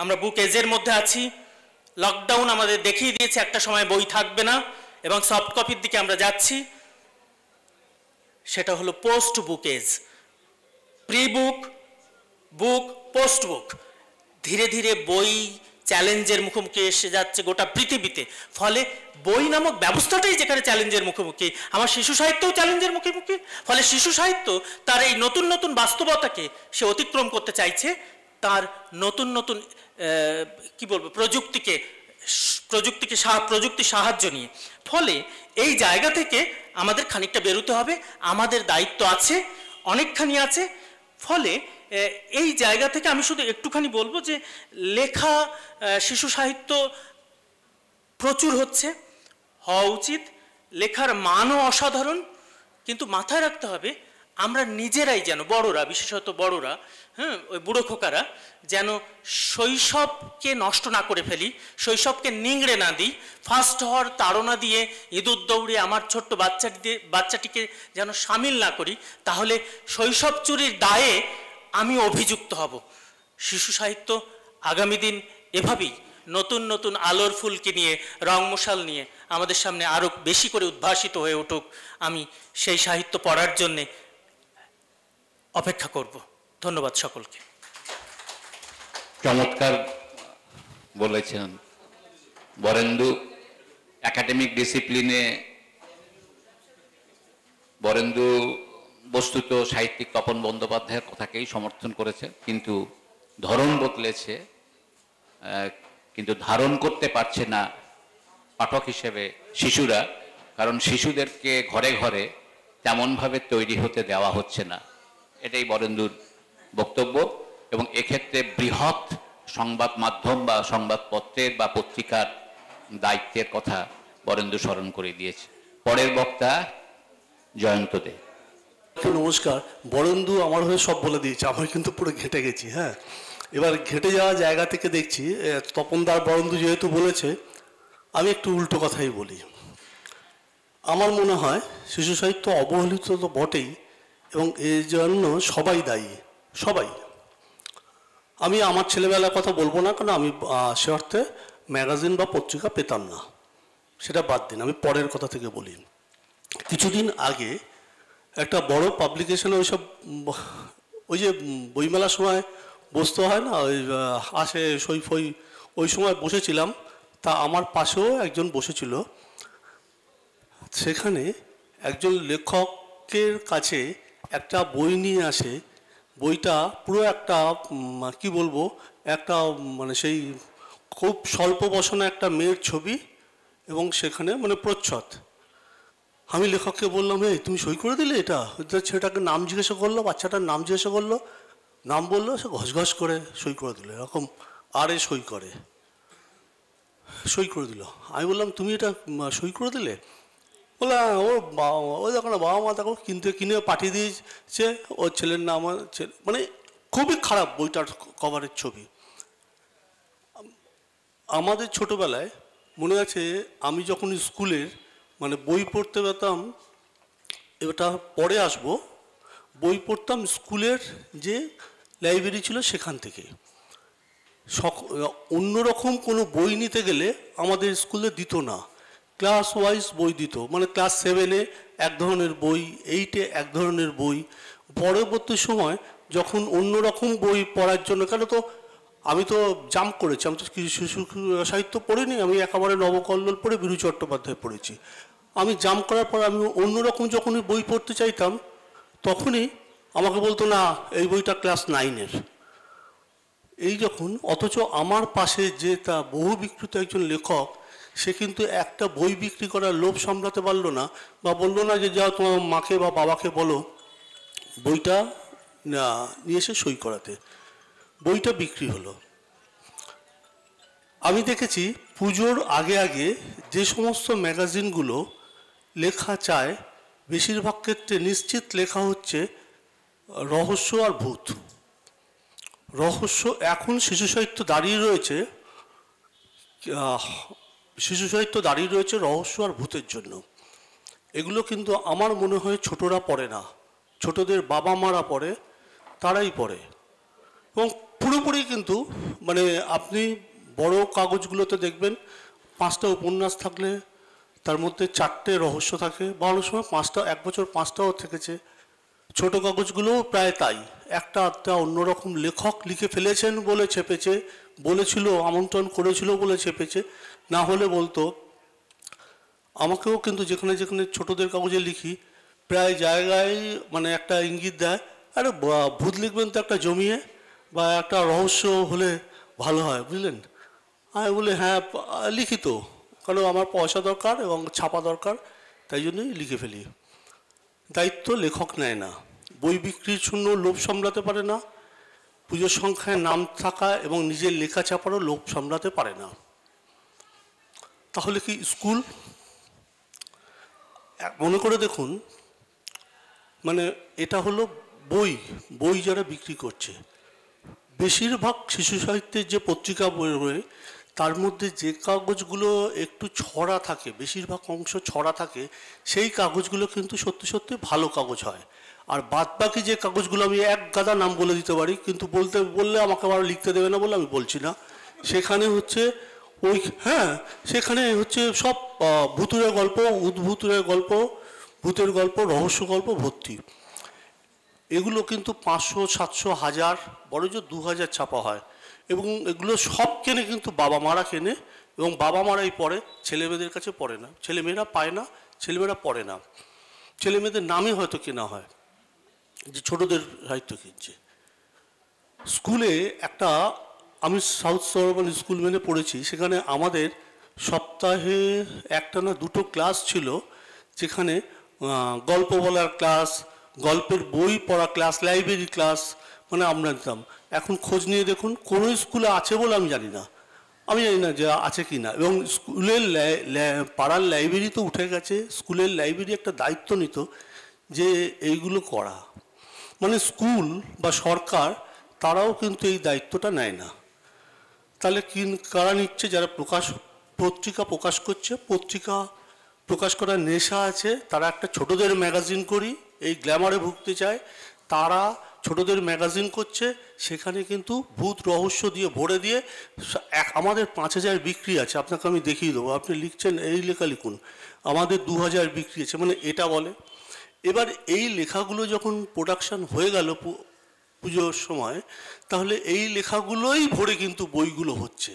আমরা বুক এজের মধ্যে আছি। লকডাউন আমাদের দেখিয়ে দিয়েছে একটা সময় বই থাকবে না এবং সফট কপির দিকে আমরা যাচ্ছি। সেটা হলো পোস্ট বুক এজ। প্রি বুক, বুক, পোস্ট বুক, ধীরে ধীরে বই চ্যালেঞ্জের মুখোমুখি এসে যাচ্ছে গোটা পৃথিবীতে। ফলে বই নামক ব্যবস্থাটাই যেখানে চ্যালেঞ্জের মুখোমুখি, আমার শিশু সাহিত্যও চ্যালেঞ্জের মুখোমুখি। ফলে শিশু সাহিত্য তার এই নতুন নতুন বাস্তবতাকে সে অতিক্রম করতে চাইছে, তার নতুন নতুন কি বলবো প্রযুক্তির সাহায্য নিয়ে। ফলে এই জায়গা থেকে আমাদের খানিকটা বেরোতে হবে, আমাদের দায়িত্ব আছে, অনেকখানি আছে। ফলে এই জায়গা থেকে আমি শুধু একটুখানি বলবো যে লেখা, শিশু সাহিত্য প্রচুর হচ্ছে, হওয়া উচিত, লেখার মানও অসাধারণ, কিন্তু মাথায় রাখতে হবে আমরা নিজেরাই যেন, বড়রা, বিশেষত বড়রা, ওই বুড়ো খোকারা যেন শৈশবকে নষ্ট না করে ফেলি, শৈশবকে নিংড়ে না দিই, ফার্স্ট হওয়ার তাড়না দিয়ে ইঁদুর দৌড়ে আমার ছোট্ট বাচ্চাটিকে যেন সামিল না করি, তাহলে শৈশব চুরির দায়ে আমি অভিযুক্ত হব। শিশু সাহিত্য আগামী দিন এভাবেই নতুন নতুন আলোর ফুলকি নিয়ে, রং মশাল নিয়ে আমাদের সামনে আরও বেশি করে উদ্ভাসিত হয়ে উঠুক। আমি সেই সাহিত্য পড়ার জন্যে অপেক্ষা করব। ধন্যবাদ সকলকে। চমৎকার বলেছেন বরেন্দু। একাডেমিক ডিসিপ্লিনে বরেন্দু বস্তুত সাহিত্যিক তপন বন্দ্যোপাধ্যায়ের কথাকেই সমর্থন করেছে, কিন্তু ধরন বদলেছে, কিন্তু ধারণ করতে পারছে না পাঠক হিসেবে শিশুরা, কারণ শিশুদেরকে ঘরে ঘরে তেমনভাবে তৈরি হতে দেওয়া হচ্ছে না। এটাই বরেন্দুর বক্তব্য। এবং এক্ষেত্রে বৃহৎ সংবাদ মাধ্যম বা সংবাদপত্রের বা পত্রিকার দায়িত্বের কথা বরেন্দু স্মরণ করে দিয়েছে। পরের বক্তা জয়ন্ত দে। নমস্কার। বরেন্দু আমার হয়ে সব বলে দিয়েছে, আমার কিন্তু পুরো ঘেঁটে গেছি। হ্যাঁ, এবার ঘেঁটে যাওয়া জায়গা থেকে দেখছি তপনদার বরেন্দু যেহেতু বলেছে, আমি একটু উল্টো কথাই বলি। আমার মনে হয় শিশু সাহিত্য অবহেলিত তো বটেই, এবং এর জন্য সবাই দায়ী, সবাই। আমি আমার ছেলেবেলার কথা বলবো না, কারণ আমি সে অর্থে ম্যাগাজিন বা পত্রিকা পেতাম না, সেটা বাদ দিন, আমি পরের কথা থেকে বলি। কিছুদিন আগে একটা বড় পাবলিকেশনে ওইসব, ওই যে বইমেলার সময় বসতে হয় না, ওই আসে সই ফই, ওই সময় বসেছিলাম। তা আমার পাশেও একজন বসেছিল। সেখানে একজন লেখকের কাছে একটা বই নিয়ে আসে। বইটা পুরো একটা কি বলবো, একটা মানে সেই খুব স্বল্প বসনা একটা মেয়ের ছবি, এবং সেখানে মানে প্রচ্ছদ। আমি লেখককে বললাম, এই তুমি সই করে দিলে এটা? ছেলেটাকে নাম জিজ্ঞাসা করলো, বাচ্চাটার নাম জিজ্ঞাসা করলো, নাম বললো, সে ঘসঘস করে সই করে দিল, এরকম আরে সই করে দিল। আমি বললাম, তুমি এটা সই করে দিলে? বলে ও দেখো না, বাবা মা দেখো কিনে পাঠিয়ে দিয়েছে, ওর ছেলের নাম, মানে খুবই খারাপ বইটার কভারের ছবি। আমাদের ছোটবেলায় মনে আছে আমি যখন স্কুলের মানে বই পড়তে পেতাম, এটা পরে আসবো, বই পড়তাম স্কুলের যে লাইব্রেরি ছিল সেখান থেকে। অন্যরকম কোনো বই নিতে গেলে আমাদের স্কুলে দিত না, ক্লাস ওয়াইজ বই দিত। মানে ক্লাস 7-এ এক ধরনের বই, 8-এ এক ধরনের বই। পরবর্তী সময় যখন অন্যরকম বই পড়ার জন্য, কেন তো আমি তো জাম্প করেছি, আমি তো শিশু সাহিত্য পড়িনি, আমি একেবারে নবকল্লোল পড়ে বীরু চট্টোপাধ্যায় পড়েছি। আমি জাম্প করার পর আমি অন্যরকম যখনই বই পড়তে চাইতাম তখনই আমাকে বলতো না এই বইটা ক্লাস 9-এর। এই যখন, অথচ আমার পাশে যে তা বহু বিক্রিত একজন লেখক, সে কিন্তু একটা বই বিক্রি করার লোভ সামলাতে পারলো না, বা বললো না যে যাও তোমার মাকে বা বাবাকে বলো বইটা নিয়ে এসে সই করাতে। বইটা বিক্রি হলো। আমি দেখেছি পুজোর আগে আগে যে সমস্ত ম্যাগাজিনগুলো লেখা চায় বেশিরভাগ ক্ষেত্রে নিশ্চিত লেখা হচ্ছে রহস্য আর ভূত। রহস্য, এখন শিশু সাহিত্য দাঁড়িয়ে রয়েছে, শিশু সাহিত্য দাঁড়িয়ে রয়েছে রহস্য আর ভূতের জন্য। এগুলো কিন্তু আমার মনে হয় ছোটরা পড়ে না, ছোটদের বাবা মারা পড়ে, তারাই পড়ে। এবং পুরোপুরি কিন্তু মানে আপনি বড় কাগজগুলোতে দেখবেন 5টা উপন্যাস থাকলে তার মধ্যে 4টে রহস্য থাকে, বা অনেক সময় 5টা, এক বছর 5টাও থেকেছে। ছোট কাগজগুলোও প্রায় তাই, একটা আধটা অন্যরকম লেখক লিখে ফেলেছেন বলে ছেপেছে, বলেছিল, আমন্ত্রণ করেছিল বলে ছেপেছে, না হলে বলতো। আমাকেও কিন্তু যেখানে যেখানে ছোটদের কাগজে লিখি প্রায় জায়গায় মানে একটা ইঙ্গিত দেয়, আরে ভূত লিখবেন তো একটা জমিয়ে, বা একটা রহস্য হলে ভালো হয়, বুঝলেন। আমি বলি হ্যাঁ লিখি তো, কারণ আমার পয়সা দরকার এবং ছাপা দরকার, তাই জন্যই লিখে ফেলি। দায়িত্ব লেখক নেয় না, বই বিক্রির জন্য লোভ সামলাতে পারে না, পুজোর সংখ্যায় নাম থাকা এবং নিজের লেখা ছাপারও লোভ সামলাতে পারে না। তাহলে কি স্কুল? মনে করে দেখুন, মানে এটা হলো বই, বই যারা বিক্রি করছে, বেশিরভাগ শিশু সাহিত্যের যে পত্রিকা বই রয়ে তার মধ্যে যে কাগজগুলো একটু ছড়া থাকে, বেশিরভাগ অংশ ছড়া থাকে, সেই কাগজগুলো কিন্তু সত্যি সত্যি ভালো কাগজ হয়। আর বাদ বাকি যে কাগজগুলো, আমি এক গাদা নাম বলে দিতে পারি, কিন্তু বললে আমাকে আবার লিখতে দেবে না বলে আমি বলছি না, সেখানে হচ্ছে ওই হ্যাঁ সেখানে হচ্ছে সব ভূতুরে গল্প, উদ্ভূতের গল্প, ভূতের গল্প, রহস্য গল্প ভর্তি। এগুলো কিন্তু 500, 700, 1000, বড় জোর 2000 ছাপা হয়, এবং এগুলো সব কেনে কিন্তু বাবা মারা কেনে, এবং বাবা মারাই পড়ে, ছেলেমেয়েদের কাছে পড়ে না, ছেলেমেয়েরা পায় না, ছেলেমেয়েরা পড়ে না, ছেলেমেয়েদের নামে হয়তো কেনা হয় যে ছোটদের সাহিত্য কিনছে। স্কুলে একটা, আমি সাউথ সরবন স্কুল মেনে পড়েছি, সেখানে আমাদের সপ্তাহে একটা না দুটো ক্লাস ছিল, যেখানে গল্প বলার ক্লাস, গল্পের বই পড়া ক্লাস, লাইব্রেরি ক্লাস, মানে আমরা দিতাম। এখন খোঁজ নিয়ে দেখুন কোনো স্কুলে আছে বলে আমি জানি না, আমি জানি না যে আছে কি না। এবং স্কুলের পাড়ার লাইব্রেরি তো উঠে গেছে, স্কুলের লাইব্রেরি একটা দায়িত্ব নিত যে এইগুলো করা, মানে স্কুল বা সরকার তারাও কিন্তু এই দায়িত্বটা নেয় না। তাহলে কি কারা নিচ্ছে? যারা পত্রিকা প্রকাশ করছে, পত্রিকা প্রকাশ করার নেশা আছে, তারা একটা ছোটদের ম্যাগাজিন করি এই গ্ল্যামারে ভুগতে চায়, তারা ছোটদের ম্যাগাজিন করছে, সেখানে কিন্তু ভূত রহস্য দিয়ে ভরে দিয়ে আমাদের 5000 বিক্রি আছে, আপনাকে আমি দেখিয়ে দেবো, আপনি লিখছেন এই লেখা লিখুন, আমাদের 2000 বিক্রি আছে, মানে এটা বলে। এবার এই লেখাগুলো যখন প্রোডাকশান হয়ে গেল পুজোর সময়, তাহলে এই লেখাগুলোই ভরে কিন্তু বইগুলো হচ্ছে,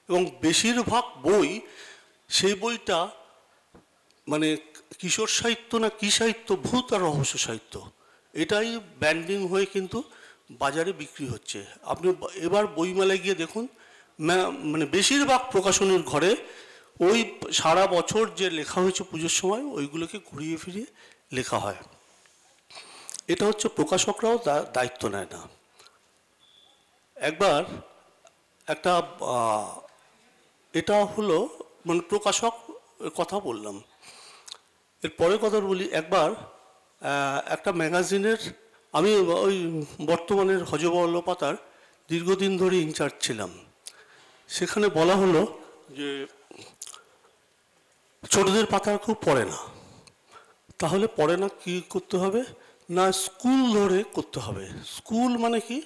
এবং বেশিরভাগ বই, সেই বইটা মানে কিশোর সাহিত্য না কি সাহিত্য, ভূত আর রহস্য সাহিত্য, এটাই ব্যান্ডিং হয়ে কিন্তু বাজারে বিক্রি হচ্ছে। আপনি এবার বইমেলায় গিয়ে দেখুন, মানে বেশিরভাগ প্রকাশনীর ঘরে ওই সারা বছর যে লেখা হয়েছে পুজোর সময় ওইগুলোকে ঘুরিয়ে ফিরিয়ে লেখা হয়। এটা হচ্ছে প্রকাশকরাও দায়িত্ব নেয় না। একবার একটা এটা হলো মানে প্রকাশক কথা বললাম, এর পরে কথা বলি। একবার একটা ম্যাগাজিনের আমি ওই বর্তমানের হজবরল পাতার দীর্ঘদিন ধরে ইনচার্জ ছিলাম। সেখানে বলা হলো যে ছোটদের পাতা খুব পড়ে না। তাহলে পড়ে না, কি করতে হবে না, স্কুল ধরে করতে হবে। স্কুল মানে কি,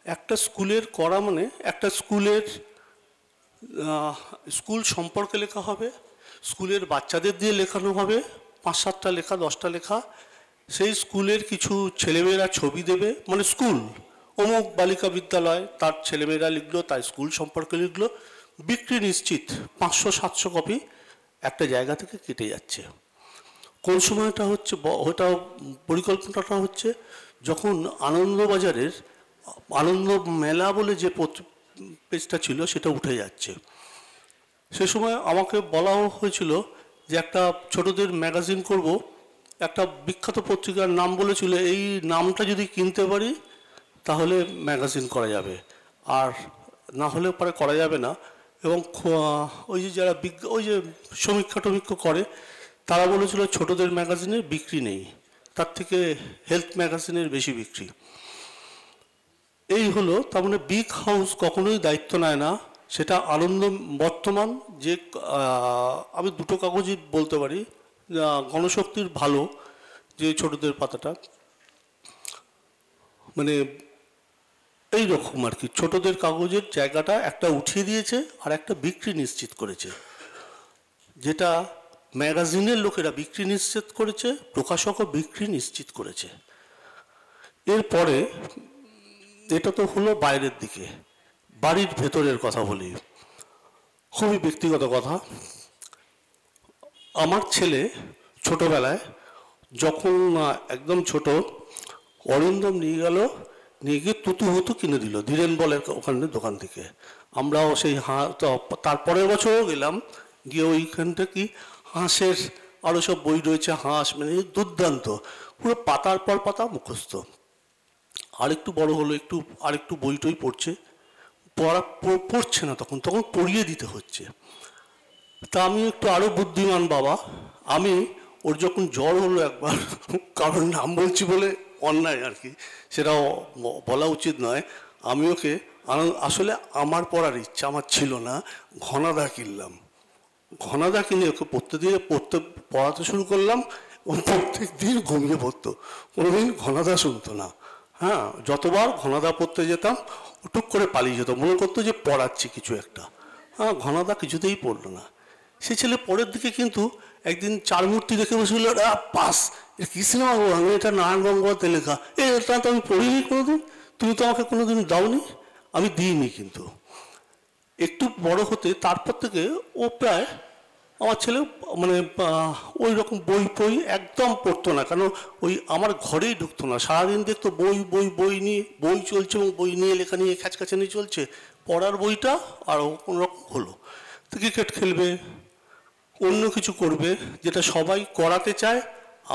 একটা স্কুলের করা মানে একটা স্কুলের স্কুল সম্পর্কে লেখা হবে, স্কুলের বাচ্চাদের দিয়ে লেখানো হবে, 5-7টা লেখা 10টা লেখা, সেই স্কুলের কিছু ছেলেমেয়েরা ছবি দেবে, মানে স্কুল অমুক বালিকা বিদ্যালয়, তার ছেলেমেয়েরা লিখলো, তার স্কুল সম্পর্কে লিখলো, বিক্রি নিশ্চিত, 500-700 কপি একটা জায়গা থেকে কেটে যাচ্ছে। কোন সময়টা হচ্ছে, ওটা পরিকল্পনাটা হচ্ছে যখন আনন্দবাজারের আনন্দ মেলা বলে যে পেজটা ছিল সেটা উঠে যাচ্ছে। সে সময় আমাকে বলা হয়েছিল যে একটা ছোটদের ম্যাগাজিন করব, একটা বিখ্যাত পত্রিকার নাম বলেছিল, এই নামটা যদি কিনতে পারি তাহলে ম্যাগাজিন করা যাবে, আর না হলে পরে করা যাবে না। এবং ওই যে যারা ওই যে সমীক্ষা টমীক্ষা করে তারা বলেছিল ছোটদের ম্যাগাজিনের বিক্রি নেই, তার থেকে হেলথ ম্যাগাজিনের বেশি বিক্রি। এই হলো, তার মানে বিগ হাউস কখনোই দায়িত্ব নেয় না। সেটা আনন্দ বর্তমান যে আমি দুটো কাগজই বলতে পারি, গণশক্তির ভালো যে ছোটদের পাতাটা, মানে এই রকম আর কি, ছোটদের কাগজের জায়গাটা একটা উঠিয়ে দিয়েছে আর একটা বিক্রি নিশ্চিত করেছে। যেটা ম্যাগাজিনের লোকেরা বিক্রি নিশ্চিত করেছে, প্রকাশকও বিক্রি নিশ্চিত করেছে। এরপরে এটা তো হলো বাইরের দিকে, বাড়ির ভেতরের কথা বলি, খুবই ব্যক্তিগত কথা। আমার ছেলে ছোটবেলায় যখন একদম ছোট, অরিন্দম নিয়ে গিয়ে তুতু হতু কিনে দিল ধীরেন বলের ওখানে দোকান থেকে। আমরাও সেই তারপরের বছরও গেলাম, গিয়ে ওইখানটা কি হাঁসের আরও সব বই রয়েছে, হাঁস মানে দুর্দান্ত, পুরো পাতার পর পাতা মুখস্থ। আরেকটু বড় হলো, আরেকটু বই টই পড়ছে, পড়ছে না, তখন পড়িয়ে দিতে হচ্ছে। তা আমি একটু আরও বুদ্ধিমান বাবা, আমি ওর যখন জ্বর হলো একবার, কারণ নাম বলছি বলে অন্যায় আর কি, সেটাও বলা উচিত নয়, আমি ওকে আসলে আমার পড়ার ইচ্ছা আমার ছিল না, ঘনাদা কিনলাম, ঘনাদা কিনে ওকে পড়াতে শুরু করলাম। ও প্রত্যেক দিন ঘুমিয়ে পড়তো, কোনোদিন ঘনাদা শুনতো না। হ্যাঁ, যতবার ঘনাদা পড়তে যেতাম ও টুক করে পালিয়ে যেত, মনে করতো যে পড়াচ্ছি কিছু একটা। হ্যাঁ, ঘনাদা কিছুতেই পড়লো না। সে ছেলে পরের দিকে কিন্তু একদিন চার মূর্তি দেখে বসেছিল, পাস, এটা কী সিনেমা গো, আমি এটা নারায়ণ গঙ্গোপাধ্যায় লেখা, এটা তো আমি পড়িনি কোনোদিন, তুমি তো আমাকে কোনোদিন দাওনি। আমি দিইনি, কিন্তু একটু বড় হতে তারপর থেকে ও প্রায়, আমার ছেলে মানে ওই রকম বই একদম পড়তো না, কারণ ওই আমার ঘরেই ঢুকতো না, সারাদিন দেখতো বই নিয়ে বই চলছে, এবং বই নিয়ে লেখা নিয়ে খাঁচকাছানি চলছে, পড়ার বইটা আর কোনো রকম হলো। তো ক্রিকেট খেলবে, অন্য কিছু করবে, যেটা সবাই করাতে চায়,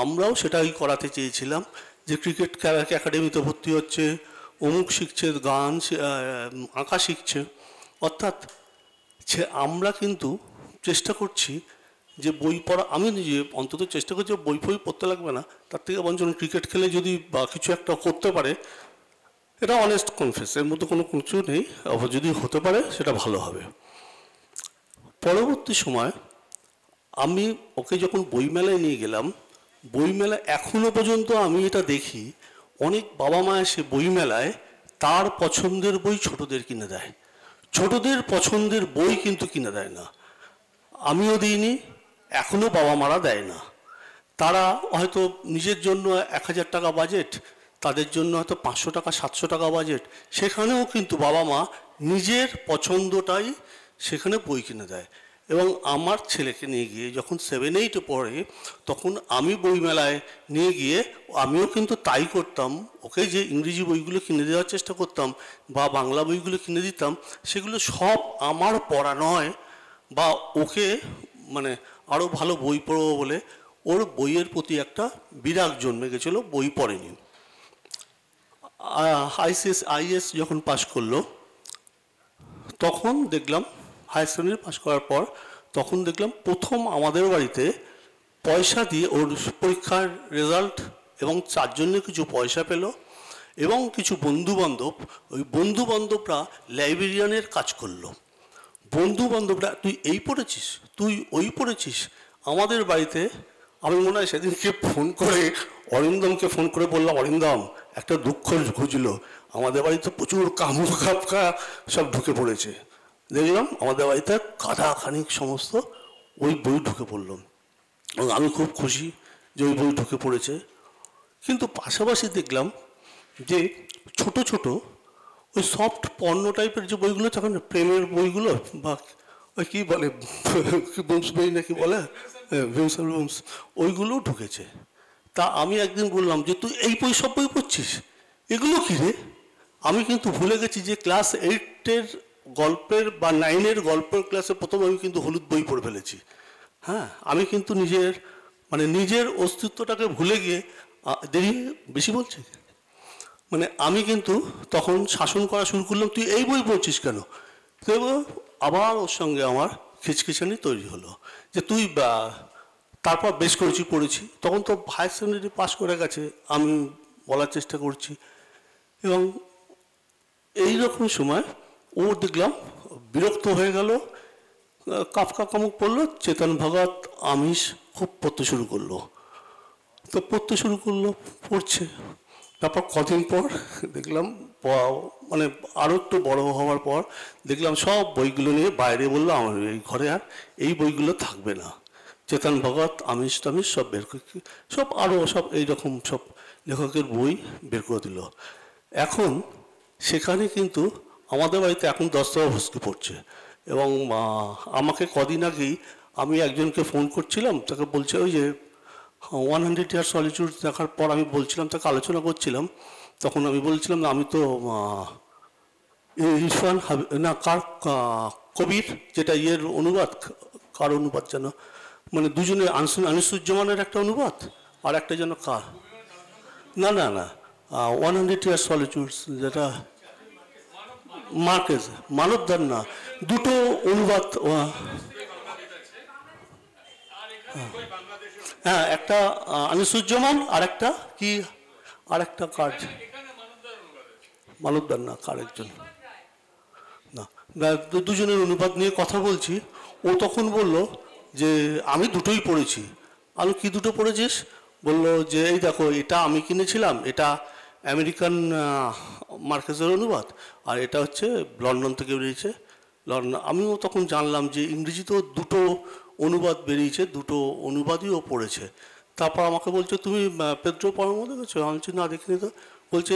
আমরাও সেটাই করাতে চেয়েছিলাম, যে ক্রিকেট একাডেমিতে ভর্তি হচ্ছে, অমুক শিখছে, গান আঁকা শিখছে। অর্থাৎ আমরা কিন্তু চেষ্টা করছি যে বই পড়া, আমি নিজে অন্তত চেষ্টা করছি বই পড়তে লাগবে না, তার থেকে বঞ্চন ক্রিকেট খেলে যদি বা কিছু একটা করতে পারে, এটা অনেস্ট কনফেস, এর মধ্যে কোনো কিছু নেই, আবার যদি হতে পারে সেটা ভালো হবে। পরবর্তী সময় আমি ওকে যখন বইমেলায় নিয়ে গেলাম, বইমেলা এখনো পর্যন্ত আমি এটা দেখি, অনেক বাবা মা এসে বইমেলায় তার পছন্দের বই ছোটদের কিনে দেয়, ছোটদের পছন্দের বই কিন্তু কিনে দেয় না। আমিও দিইনি, এখনো বাবা মারা দেয় না। তারা হয়তো নিজের জন্য 1000 টাকা বাজেট, তাদের জন্য হয়তো 500 টাকা 700 টাকা বাজেট, সেখানেও কিন্তু বাবা মা নিজের পছন্দটাই সেখানে বই কিনে দেয়। এবং আমার ছেলেকে নিয়ে গিয়ে যখন 7-8 পড়ে, তখন আমি বইমেলায় নিয়ে গিয়ে আমিও কিন্তু তাই করতাম, ওকে যে ইংরেজি বইগুলো কিনে দেওয়ার চেষ্টা করতাম বা বাংলা বইগুলো কিনে দিতাম, সেগুলো সব আমার পড়া নয়, বা ওকে মানে আরও ভালো বই পড়বো বলে ওর বইয়ের প্রতি একটা বিরাগ জন্মে গেছিলো, বই পড়েনি। আইএস যখন পাশ করলো, তখন দেখলাম হায়ার সেকেন্ডারি পাশ করার পর, তখন দেখলাম প্রথম আমাদের বাড়িতে পয়সা দিয়ে ওর পরীক্ষার রেজাল্ট এবং তার জন্য কিছু পয়সা পেল, এবং কিছু বন্ধুবান্ধব, ওই বন্ধুবান্ধবরা লাইব্রেরিয়ানের কাজ করলো। বন্ধুবান্ধবরা তুই এই পড়েছিস, তুই ওই পড়েছিস। আমাদের বাড়িতে আমি মনে হয় সেদিনকে ফোন করে অরিন্দমকে ফোন করে বললাম, অরিন্দম একটা দুঃখ ঘুচলো, আমাদের বাড়িতে প্রচুর কামড় খাপকা সব ঢুকে পড়েছে। দেখলাম আমাদের বাড়িতে কাঁধা খানিক সমস্ত ওই বই ঢুকে পড়ল, এবং আমি খুব খুশি যে ওই বই ঢুকে পড়েছে। কিন্তু পাশাপাশি দেখলাম যে ছোট ছোট ওই সফট পর্ন টাইপের যে বইগুলো তখন প্রেমের বইগুলো, বা ওই কী বলে বংশ বই নাকি বলে, বংশ, ওইগুলোও ঢুকেছে। তা আমি একদিন বললাম যে তুই এই বই সব বই পড়ছিস, এগুলো কী রে? আমি কিন্তু ভুলে গেছি যে ক্লাস 8-এর গল্পের বা 9-এর গল্পের ক্লাসে প্রথম আমি কিন্তু হলুদ বই পড়ে ফেলেছি। হ্যাঁ, আমি কিন্তু নিজের অস্তিত্বটাকে ভুলে গিয়ে দেরি বেশি বলছি, আমি কিন্তু তখন শাসন করা শুরু করলাম, তুই এই বই পড়ছিস কেন? তো আবার ওর সঙ্গে আমার খিচখিচানি তৈরি হলো যে তুই, তারপর বেশ করেছি পড়েছি, তখন তো হায়ার সেকেন্ডারি পাস করে গেছে, আমি বলার চেষ্টা করছি। এবং এই রকম সময় ও দেখলাম বিরক্ত হয়ে গেল, কাফকা কামুক পড়লো, চেতন ভগত, আমিষ খুব পড়তে শুরু করলো। তো পড়তে শুরু করলো, পড়ছে। তারপর কদিন পর দেখলাম আরও একটু বড় হওয়ার পর দেখলাম সব বইগুলো নিয়ে বাইরে বললো, আমার এই ঘরে আর এই বইগুলো থাকবে না। চেতন ভগত, আমিষ টামিষ সব বের করে, সব আরও সব এইরকম সব লেখকের বই বের করে দিল। এখন সেখানে কিন্তু আমাদের বাড়িতে এখন দস্তয়েভস্কি পড়ছে। এবং আমাকে কদিন আগেই আমি একজনকে ফোন করছিলাম, তাকে বলছে ওই যে 100 Years Solitude দেখার পর আমি বলছিলাম, তাকে আলোচনা করছিলাম, তখন আমি বলছিলাম আমি তো ইরফান না কার কবির, যেটা ইয়ের অনুবাদ, কার অনুবাদ যেন, দুজনে আনিসুজ্জামানের একটা অনুবাদ, আর একটা যেন কার, না 100 Years Solitude যেটা মার্কেজ, মানবদার না, দুটো অনুবাদ। হ্যাঁ, একটা আনিসুজ্জামান আর একটা কি, আর একটা কার, মানবদার না, কার একজন না, দুজনের অনুবাদ নিয়ে কথা বলছি। ও তখন বলল যে আমি দুটোই পড়েছি। আমি কি দুটো পড়েছিস? বললো যে এই দেখো, এটা আমি কিনেছিলাম, এটা আমেরিকান মার্কেজের অনুবাদ, আর এটা হচ্ছে লন্ডন থেকে বেরিয়েছে, লন্ডন। আমিও তখন জানলাম যে ইংরেজিতেও দুটো অনুবাদ বেরিয়েছে, দুটো অনুবাদই ও পড়েছে। তারপর আমাকে বলছে তুমি পেদ্রো পারমো দেখেছো? আমি বলছি না, দেখিনি তো। বলছে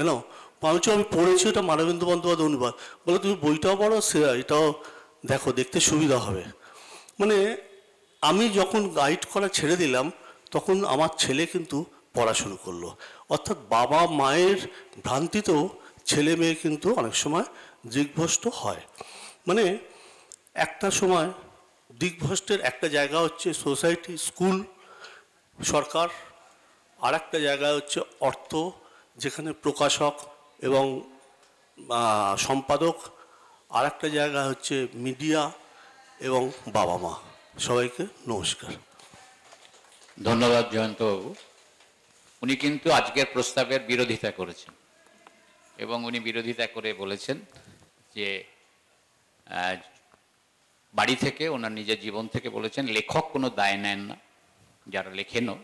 এনাও বলছি আমি পড়েছি, এটা মানবেন্দ্র বন্দ্যোপাধ্যায় অনুবাদ। বলে তুমি বইটাও পড়ো, এটাও দেখো, দেখতে সুবিধা হবে। আমি যখন গাইড করা ছেড়ে দিলাম, তখন আমার ছেলে কিন্তু পড়া শুরু করলো। অর্থাৎ বাবা মায়ের ভ্রান্তিতেও ছেলে মেয়ে কিন্তু অনেক সময় দিগ্ভ্রষ্ট হয়। একটা সময় দিগ্ভ্রষ্টের একটা জায়গা হচ্ছে সোসাইটি, স্কুল, সরকার, আর একটা জায়গা হচ্ছে অর্থ, যেখানে প্রকাশক এবং সম্পাদক, আর একটা জায়গা হচ্ছে মিডিয়া এবং বাবা মা। সবাইকে নমস্কার। ধন্যবাদ জয়ন্তবাবু। উনি কিন্তু আজকের প্রস্তাবের বিরোধিতা করেছেন, এবং উনি বিরোধিতা করে বলেছেন যে বাড়ি থেকে, ওনার নিজের জীবন থেকে বলেছেন, লেখক কোনো দায় নেন না, যারা লেখেনও,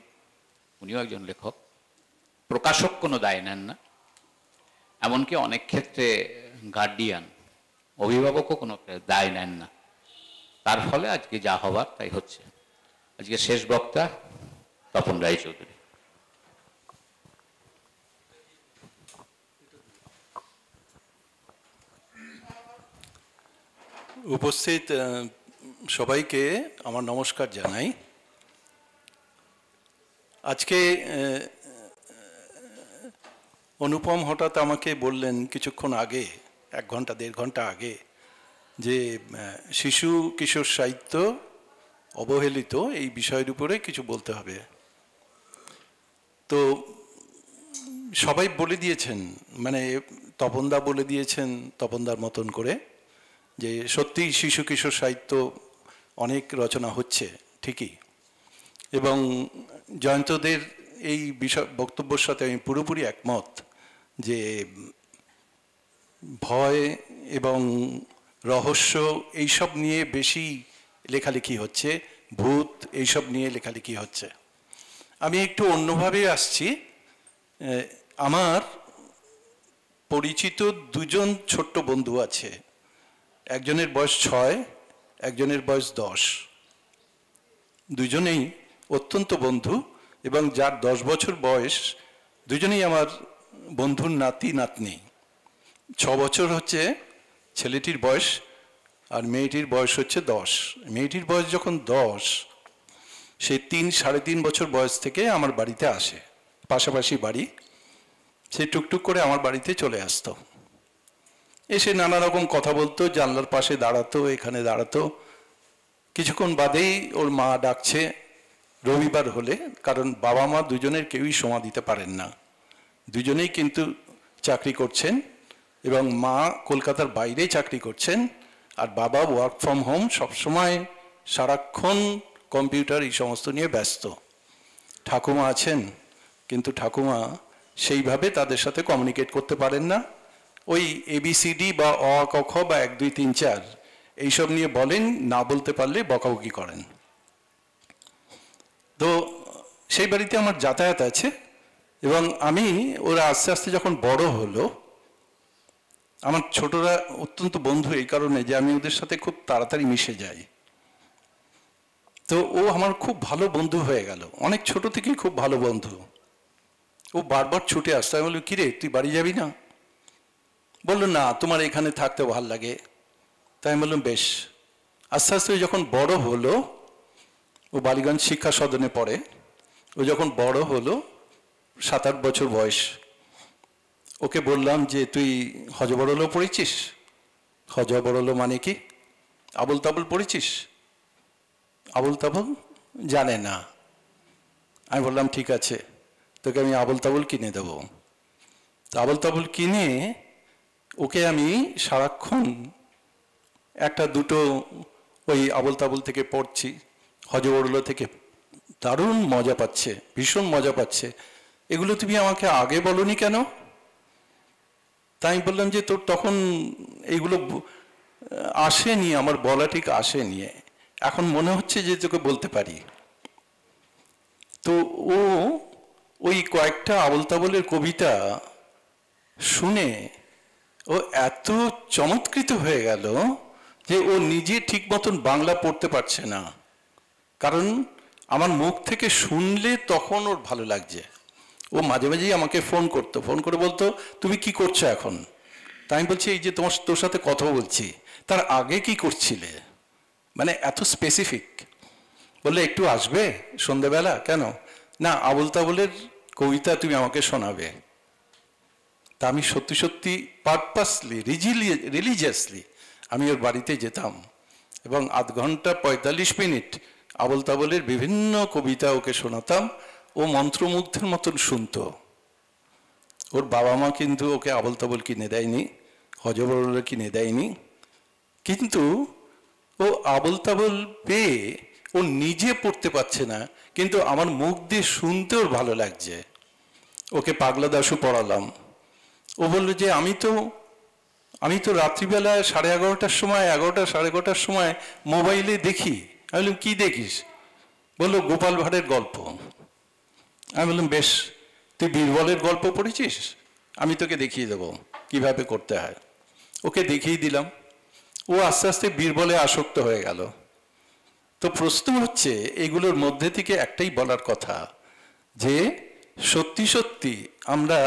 উনিও একজন লেখক, প্রকাশক কোনো দায় নেন না, এমনকি অনেক ক্ষেত্রে গার্ডিয়ান, অভিভাবকও কোনো দায় নেন না। তার ফলে আজকে যা হবার তাই হচ্ছে। আজকে শেষ বক্তা তপন রায়চৌধুরী। উপস্থিত সবাইকে আমার নমস্কার জানাই। আজকে অনুপম হঠাৎ আমাকে বললেন কিছুক্ষণ আগে, 1 ঘন্টা 1.5 ঘন্টা আগে, যে শিশু কিশোর সাহিত্য অবহেলিত, এই বিষয়ের উপরে কিছু বলতে হবে। তো সবাই বলে দিয়েছেন, তপনদা বলে দিয়েছেন তপনদার মতন করে, যে সত্যিই শিশু কিশোর সাহিত্য অনেক রচনা হচ্ছে ঠিকই, এবং জয়ন্তদের এই বিষয় বক্তব্যের সাথে আমি পুরোপুরি একমত যে ভয় এবং রহস্য এইসব নিয়ে বেশি লেখালেখি হচ্ছে, ভূত এইসব নিয়ে লেখালেখি হচ্ছে। আমি একটু অন্যভাবে আসছি। আমার পরিচিত দুজন ছোট্ট বন্ধু আছে, একজনের বয়স 6, একজনের বয়স 10। দুজনেই অত্যন্ত বন্ধু, এবং যার 10 বছর বয়স দুজনেই আমার বন্ধুর নাতি নাতনি। 6 বছর হচ্ছে ছেলেটির বয়স, আর মেয়েটির বয়স হচ্ছে 10। মেয়েটির বয়স যখন 10, সে 3-3.5 বছর বয়স থেকে আমার বাড়িতে আসে, পাশাপাশি বাড়ি। সে টুকটুক করে আমার বাড়িতে চলে আসতো, এসে নানা রকম কথা বলতো, জানলার পাশে দাঁড়াতো, এখানে দাঁড়াতো। কিছুক্ষণ বাদেই ওর মা ডাকছে রবিবার হলে, কারণ বাবা মা দুজনের কেউই সময় দিতে পারেন না, দুজনেই কিন্তু চাকরি করছেন, এবং মা কলকাতার বাইরে চাকরি করছেন, আর বাবা ওয়ার্ক ফ্রম হোম, সবসময় সারাক্ষণ কম্পিউটার এই সমস্ত নিয়ে ব্যস্ত। ঠাকুমা আছেন, কিন্তু ঠাকুমা সেইভাবে তাদের সাথে কমিউনিকেট করতে পারেন না। ওই ABCD বা অ ক খ বা 1 2 3 4 এইসব নিয়ে বলেন, না বলতে পারলে বকাবকি করেন। তো সেই বাড়িতে আমার যাতায়াত আছে, এবং আমি ওরা আস্তে আস্তে যখন বড় হলো, আমার ছোটরা অত্যন্ত বন্ধু এই কারণে যে আমি ওদের সাথে খুব তাড়াতাড়ি মিশে যাই। তো ও আমার খুব ভালো বন্ধু হয়ে গেল, অনেক ছোট থেকেই খুব ভালো বন্ধু। ও বারবার ছুটে আসতো, আমি বললাম কিরে তুই বাড়ি যাবি না? বললো না, তোমার এখানে থাকতে ভালো লাগে। তাই আমি বললাম বেশ। আস্তে আস্তে যখন বড় হলো, ও বালিগঞ্জ শিক্ষা সদনে পড়ে, ও যখন বড় হলো 7-8 বছর বয়স, ওকে বললাম যে তুই হজবরল পড়েছিস? হজবরল মানে কি? আবল তাবল পড়েছিস? আবল তাবল জানে না। আমি বললাম ঠিক আছে, তোকে আমি আবল তাবল কিনে দেবো। তো আবল তাবল কিনে ওকে আমি সারাক্ষণ 1-2 ওই আবল তাবল থেকে পড়ছি, হজবরল থেকে। দারুণ মজা পাচ্ছে, ভীষণ মজা পাচ্ছে। এগুলো তুমি আমাকে আগে বলনি কেন? তাই আমি বললাম যে তোর তখন এইগুলো আসেনি, আমার বলা ঠিক আসেনি, এখন মনে হচ্ছে যে তোকে বলতে পারি। তো ও ওই কয়েকটা আবল তাবলের কবিতা শুনে ও এত চমৎকৃত হয়ে গেল যে ও নিজে ঠিক মতন বাংলা পড়তে পারছে না, কারণ আমার মুখ থেকে শুনলে তখন ওর ভালো লাগছে। ও মাঝে মাঝেই আমাকে ফোন করে বলতো তুমি কি করছো এখন? তাই আমি বলছি এই যে তোর সাথে কথা বলছি, তার আগে কি করছিলে? মানে এত স্পেসিফিক। বললে একটু আসবে সন্ধ্যেবেলা? কেন না, আবুল তাবলের কবিতা তুমি আমাকে শোনাবে। তা আমি সত্যি সত্যি পারপাসলি রিলিজিয়াসলি আমি ওর বাড়িতে যেতাম, এবং 0.5 ঘন্টা 45 মিনিট আবুল তাবলের বিভিন্ন কবিতা ওকে শোনাতাম। ও মন্ত্রমুগ্ধের মতন শুনতো। ওর বাবা মা কিন্তু ওকে আবল তাবল কিনে দেয়নি, হজবরল কিনে দেয়নি, কিন্তু ও আবল তাবল পেয়ে ও নিজে পড়তে পারছে না, কিন্তু আমার মুখ দিয়ে শুনতে ওর ভালো লাগছে। ওকে পাগলা দাশু পড়ালাম। ও বললো যে আমি তো রাত্রিবেলা 11:30টার সময় 11টা-11:30টার সময় মোবাইলে দেখি। আমি বললাম কি দেখিস? বললো গোপাল ভাঁড়ের গল্প। আমি বললাম বেশ, তুই বীরবলের গল্প পড়েছিস? আমি তোকে দেখিয়ে দেবো কিভাবে করতে হয়। ওকে দেখিয়ে দিলাম। ও আস্তে আস্তে বীরবলে আসক্ত হয়ে গেল। তো প্রশ্ন হচ্ছে এগুলোর মধ্যে থেকে একটাই বলার কথা, যে সত্যি সত্যি আমরা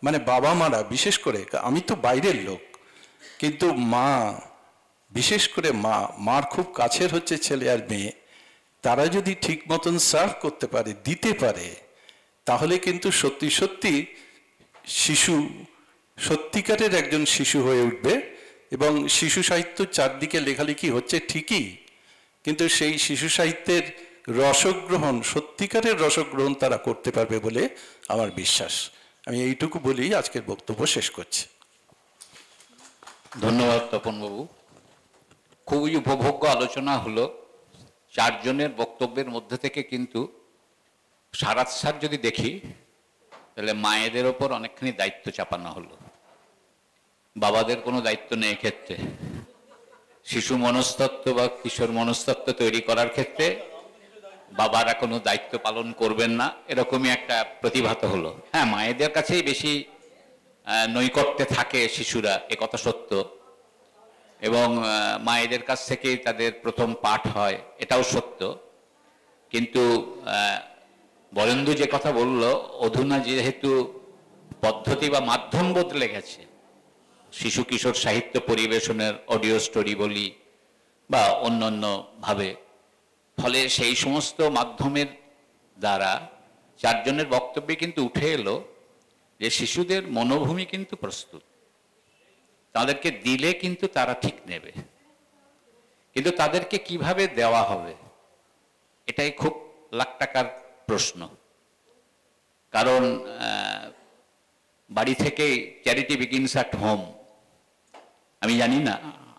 মানে বাবা মারা, বিশেষ করে আমি তো বাইরের লোক, কিন্তু মা, বিশেষ করে মার খুব কাছের হচ্ছে ছেলে আর মেয়ে, তারা যদি ঠিক মতন সার্ভ করতে পারে, দিতে পারে, তাহলে কিন্তু সত্যি সত্যি শিশু সত্যিকারের একজন শিশু হয়ে উঠবে। এবং শিশু সাহিত্য চারদিকে লেখালেখি হচ্ছে ঠিকই, কিন্তু সেই শিশু সাহিত্যের রসগ্রহণ, সত্যিকারের রসগ্রহণ তারা করতে পারবে বলে আমার বিশ্বাস। আমি এইটুকু বলেই আজকের বক্তব্য শেষ করছি। ধন্যবাদ তপনবাবু, খুবই উপভোগ্য আলোচনা হলো। 4 জনের বক্তব্যের মধ্যে থেকে কিন্তু সারাত স্যার যদি দেখি তাহলে মায়েদের ওপর অনেকখানি দায়িত্ব চাপানো হলো, বাবাদের কোনো দায়িত্ব নেই ক্ষেত্রে। শিশু মনস্তত্ত্ব বা কিশোর মনস্তত্ত্ব তৈরি করার ক্ষেত্রে বাবারা কোনো দায়িত্ব পালন করবেন না, এরকমই একটা প্রতিভাত হলো। হ্যাঁ, মায়েদের কাছেই বেশি নৈকট্যে থাকে শিশুরা, একথা সত্য, এবং মায়েদের কাছ থেকেই তাদের প্রথম পাঠ হয়, এটাও সত্য। কিন্তু বরেন্দু যে কথা বলল, অধুনা যেহেতু পদ্ধতি বা মাধ্যম বদলে গেছে, শিশু কিশোর সাহিত্য পরিবেশনের অডিও স্টোরি বলি বা অন্যান্য ভাবে, ফলে সেই সমস্ত মাধ্যমের দ্বারা চারজনের বক্তব্যে কিন্তু উঠে এলো যে শিশুদের মনোভূমি কিন্তু প্রস্তুত, তাদেরকে দিলে কিন্তু তারা ঠিক নেবে, কিন্তু তাদেরকে কিভাবে দেওয়া হবে এটাই খুব লাখ টাকার প্রশ্ন। কারণ বাড়ি থেকেই চ্যারিটি বিগিনস অ্যাট হোম। আমি জানি না,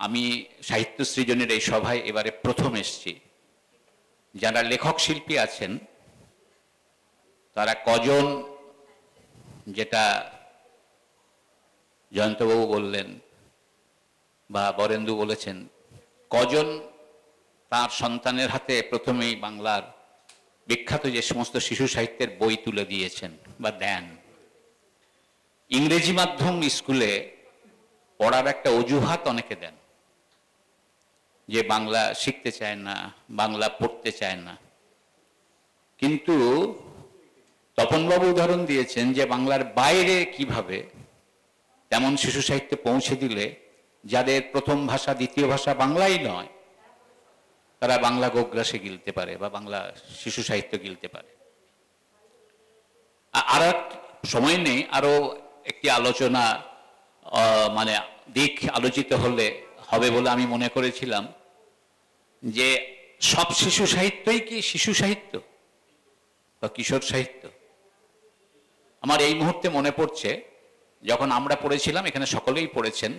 আমি সাহিত্য সৃজনের এই সভায় এবারে প্রথম এসেছি, যারা লেখক শিল্পী আছেন তারা কজন, যেটা জয়ন্তবাবু বললেন বা বরেন্দু বলেছেন, কজন তার সন্তানের হাতে প্রথমেই বাংলার বিখ্যাত যে সমস্ত শিশু সাহিত্যের বই তুলে দিয়েছেন বা দেন। ইংরেজি মাধ্যম স্কুলে পড়ার একটা অজুহাত অনেকে দেন যে বাংলা শিখতে চায় না, বাংলা পড়তে চায় না, কিন্তু তপনবাবু উদাহরণ দিয়েছেন যে বাংলার বাইরে কিভাবে তেমন শিশু সাহিত্যে পৌঁছে দিলে যাদের প্রথম ভাষা দ্বিতীয় ভাষা বাংলাই নয়, তারা বাংলা গোগ্রাসে গিলতে পারে বা বাংলা শিশু সাহিত্য গিলতে পারে। আর সময় নেই, আরো একটি আলোচনা মানে দিক আলোচিত হবে বলে আমি মনে করেছিলাম যে সব শিশু সাহিত্যই কি শিশু সাহিত্য বা কিশোর সাহিত্য। আমার এই মুহূর্তে মনে পড়ছে, যখন আমরা পড়েছিলাম, এখানে সকলেই পড়েছেন,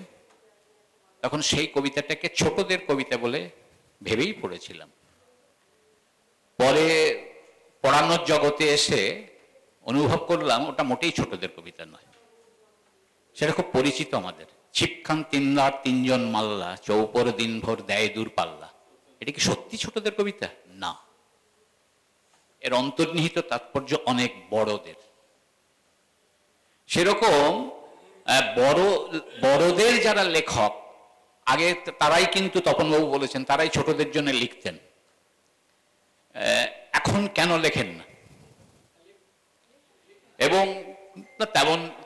তখন সেই কবিতাটাকে ছোটদের কবিতা বলে ভেবেই পড়েছিলাম। পরে পড়ানোর জগতে এসে অনুভব করলাম ওটা মোটেই ছোটদের কবিতা নয়, সেটা খুব পরিচিত আমাদের। ছিপখান তিনদার তিনজন মাল্লা, চৌপর দিনভর দেয় দূর পাল্লা। এটা কি সত্যি ছোটদের কবিতা? না, এর অন্তর্নিহিত তাৎপর্য অনেক বড়দের। সেরকম বড়দের যারা লেখক, আগে তারাই কিন্তু, তপনবাবু বলেছেন, তারাই ছোটদের জন্য লিখতেন। এখন কেন লেখেন না? এবং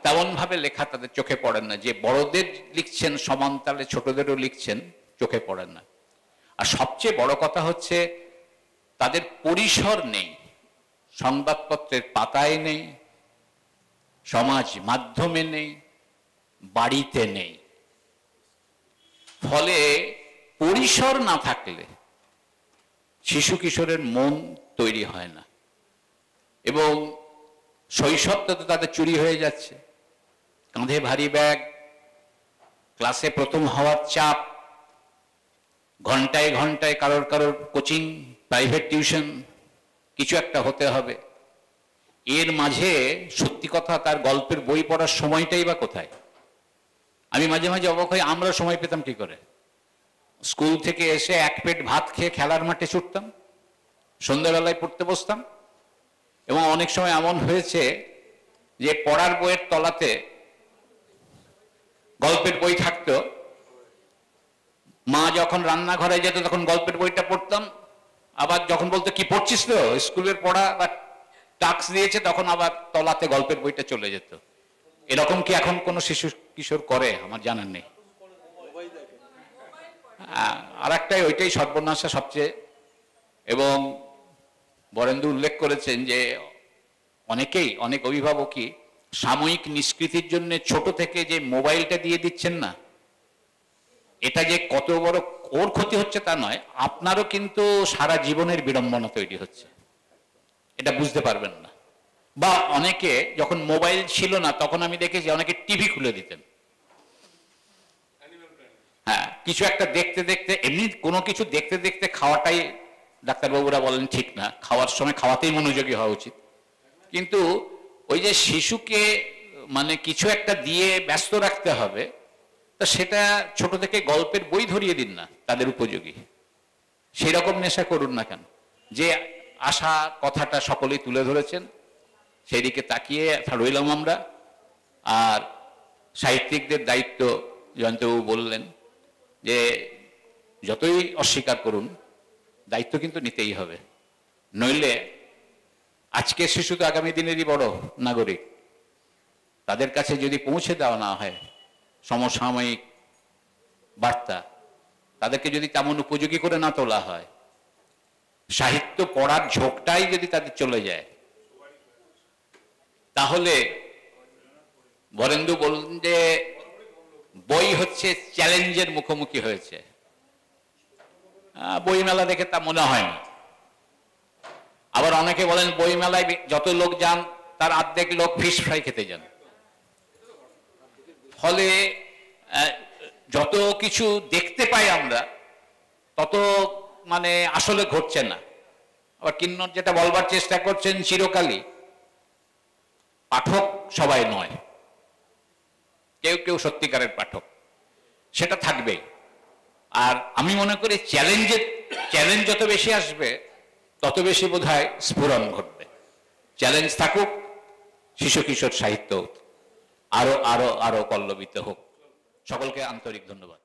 তেমন ভাবে লেখা তাদের চোখে পড়েন না, যে বড়দের লিখছেন সমান তালে ছোটদেরও লিখছেন, চোখে পড়েন না। আর সবচেয়ে বড় কথা হচ্ছে তাদের পরিসর নেই, সংবাদপত্রের পাতায় নেই, সমাজ মাধ্যমে নেই, বাড়িতে নেই। ফলে পরিসর না থাকলে শিশু কিশোরের মন তৈরি হয় না, এবং শৈশবটা তো তাদের চুরি হয়ে যাচ্ছে। কাঁধে ভারী ব্যাগ, ক্লাসে প্রথম হওয়ার চাপ, ঘন্টায় ঘন্টায় কারোর কোচিং, প্রাইভেট টিউশন, কিছু একটা হতে হবে। এর মাঝে সত্যি কথা তার গল্পের বই পড়ার সময়টাই বা কোথায়? আমি মাঝে মাঝে অবাক হই, আমরা সময় পেতাম কি করে? স্কুল থেকে এসে এক পেট ভাত খেয়ে খেলার মাঠে ছুটতাম, সন্ধ্যাবেলায় পড়তে বসতাম, এবং অনেক সময় এমন হয়েছে যে পড়ার বইয়ের তলাতে গল্পের বই থাকতো, মা যখন রান্নাঘরে যেত তখন গল্পের বইটা পড়তাম, আবার যখন বলতো কি পড়ছিস তো, স্কুলের পড়া বা টাস্ক দিয়েছে, তখন আবার তলাতে গল্পের বইটা চলে যেত। এরকম কি এখন কোনো শিশু কিশোর করে? আমার জানার নেই। আর একটাই, ওইটাই সর্বনাশা সবচেয়ে। এবং বরেন্দু উল্লেখ করেছেন যে অনেক অভিভাবকই সাময়িক নিষ্কৃতির জন্য ছোট থেকে যে মোবাইলটা দিয়ে দিচ্ছেন না, এটা যে কত বড় ওর ক্ষতি হচ্ছে তা নয়, আপনারও কিন্তু সারা জীবনের বিড়ম্বনা তৈরি হচ্ছে, এটা বুঝতে পারবেন না। বা অনেকে যখন মোবাইল ছিল না তখন আমি দেখেছি অনেকে টিভি খুলে দিতেন। হ্যাঁ, কিছু একটা দেখতে দেখতে, এমনি কোনো কিছু দেখতে দেখতে খাওয়াটাই ডাক্তারবাবুরা বলেন ঠিক না, খাওয়ার সময় খাওয়াতেই মনোযোগী হওয়া উচিত। কিন্তু ওই যে শিশুকে মানে কিছু একটা দিয়ে ব্যস্ত রাখতে হবে, তা সেটা ছোট থেকে গল্পের বই ধরিয়ে দিন না তাদের উপযোগী, সেই রকম নেশা করুন না কেন। যে আশা কথাটা সকলেই তুলে ধরেছেন, সেই দিকে তাকিয়ে রইলাম আমরা। আর সাহিত্যিকদের দায়িত্ব জয়ন্তবাবু বললেন যে যতই অস্বীকার করুন দায়িত্ব কিন্তু নিতেই হবে, নইলে আজকের শিশু তো আগামী দিনেরই বড় নাগরিক, তাদের কাছে যদি পৌঁছে দেওয়া না হয় সমসাময়িক বার্তা, তাদেরকে যদি তেমন উপযোগী করে না তোলা হয়, সাহিত্য পড়ার ঝোঁকটাই যদি তাদের চলে যায়, তাহলে বরেন্দু বললেন যে বই হচ্ছে চ্যালেঞ্জের মুখোমুখি হয়েছে। বইমেলা দেখে তা মনে হয় না। আবার অনেকে বলেন বইমেলায় যত লোক যান তার অর্ধেক লোক ফিশ ফ্রাই খেতে যান। ফলে যত কিছু দেখতে পাই আমরা তত মানে আসলে ঘটছে না। আবার কিন্নর যেটা বলবার চেষ্টা করছেন, চিরকালই পাঠক সবাই নয়, কেউ কেউ সত্যিকারের পাঠক, সেটা থাকবে। আর আমি মনে করি চ্যালেঞ্জ যত বেশি আসবে তত বেশি বোধহয় স্ফুরণ ঘটবে। চ্যালেঞ্জ থাকুক, শিশু কিশোর সাহিত্য আরো আরো আরো পল্লবিত হোক। সকলকে আন্তরিক ধন্যবাদ।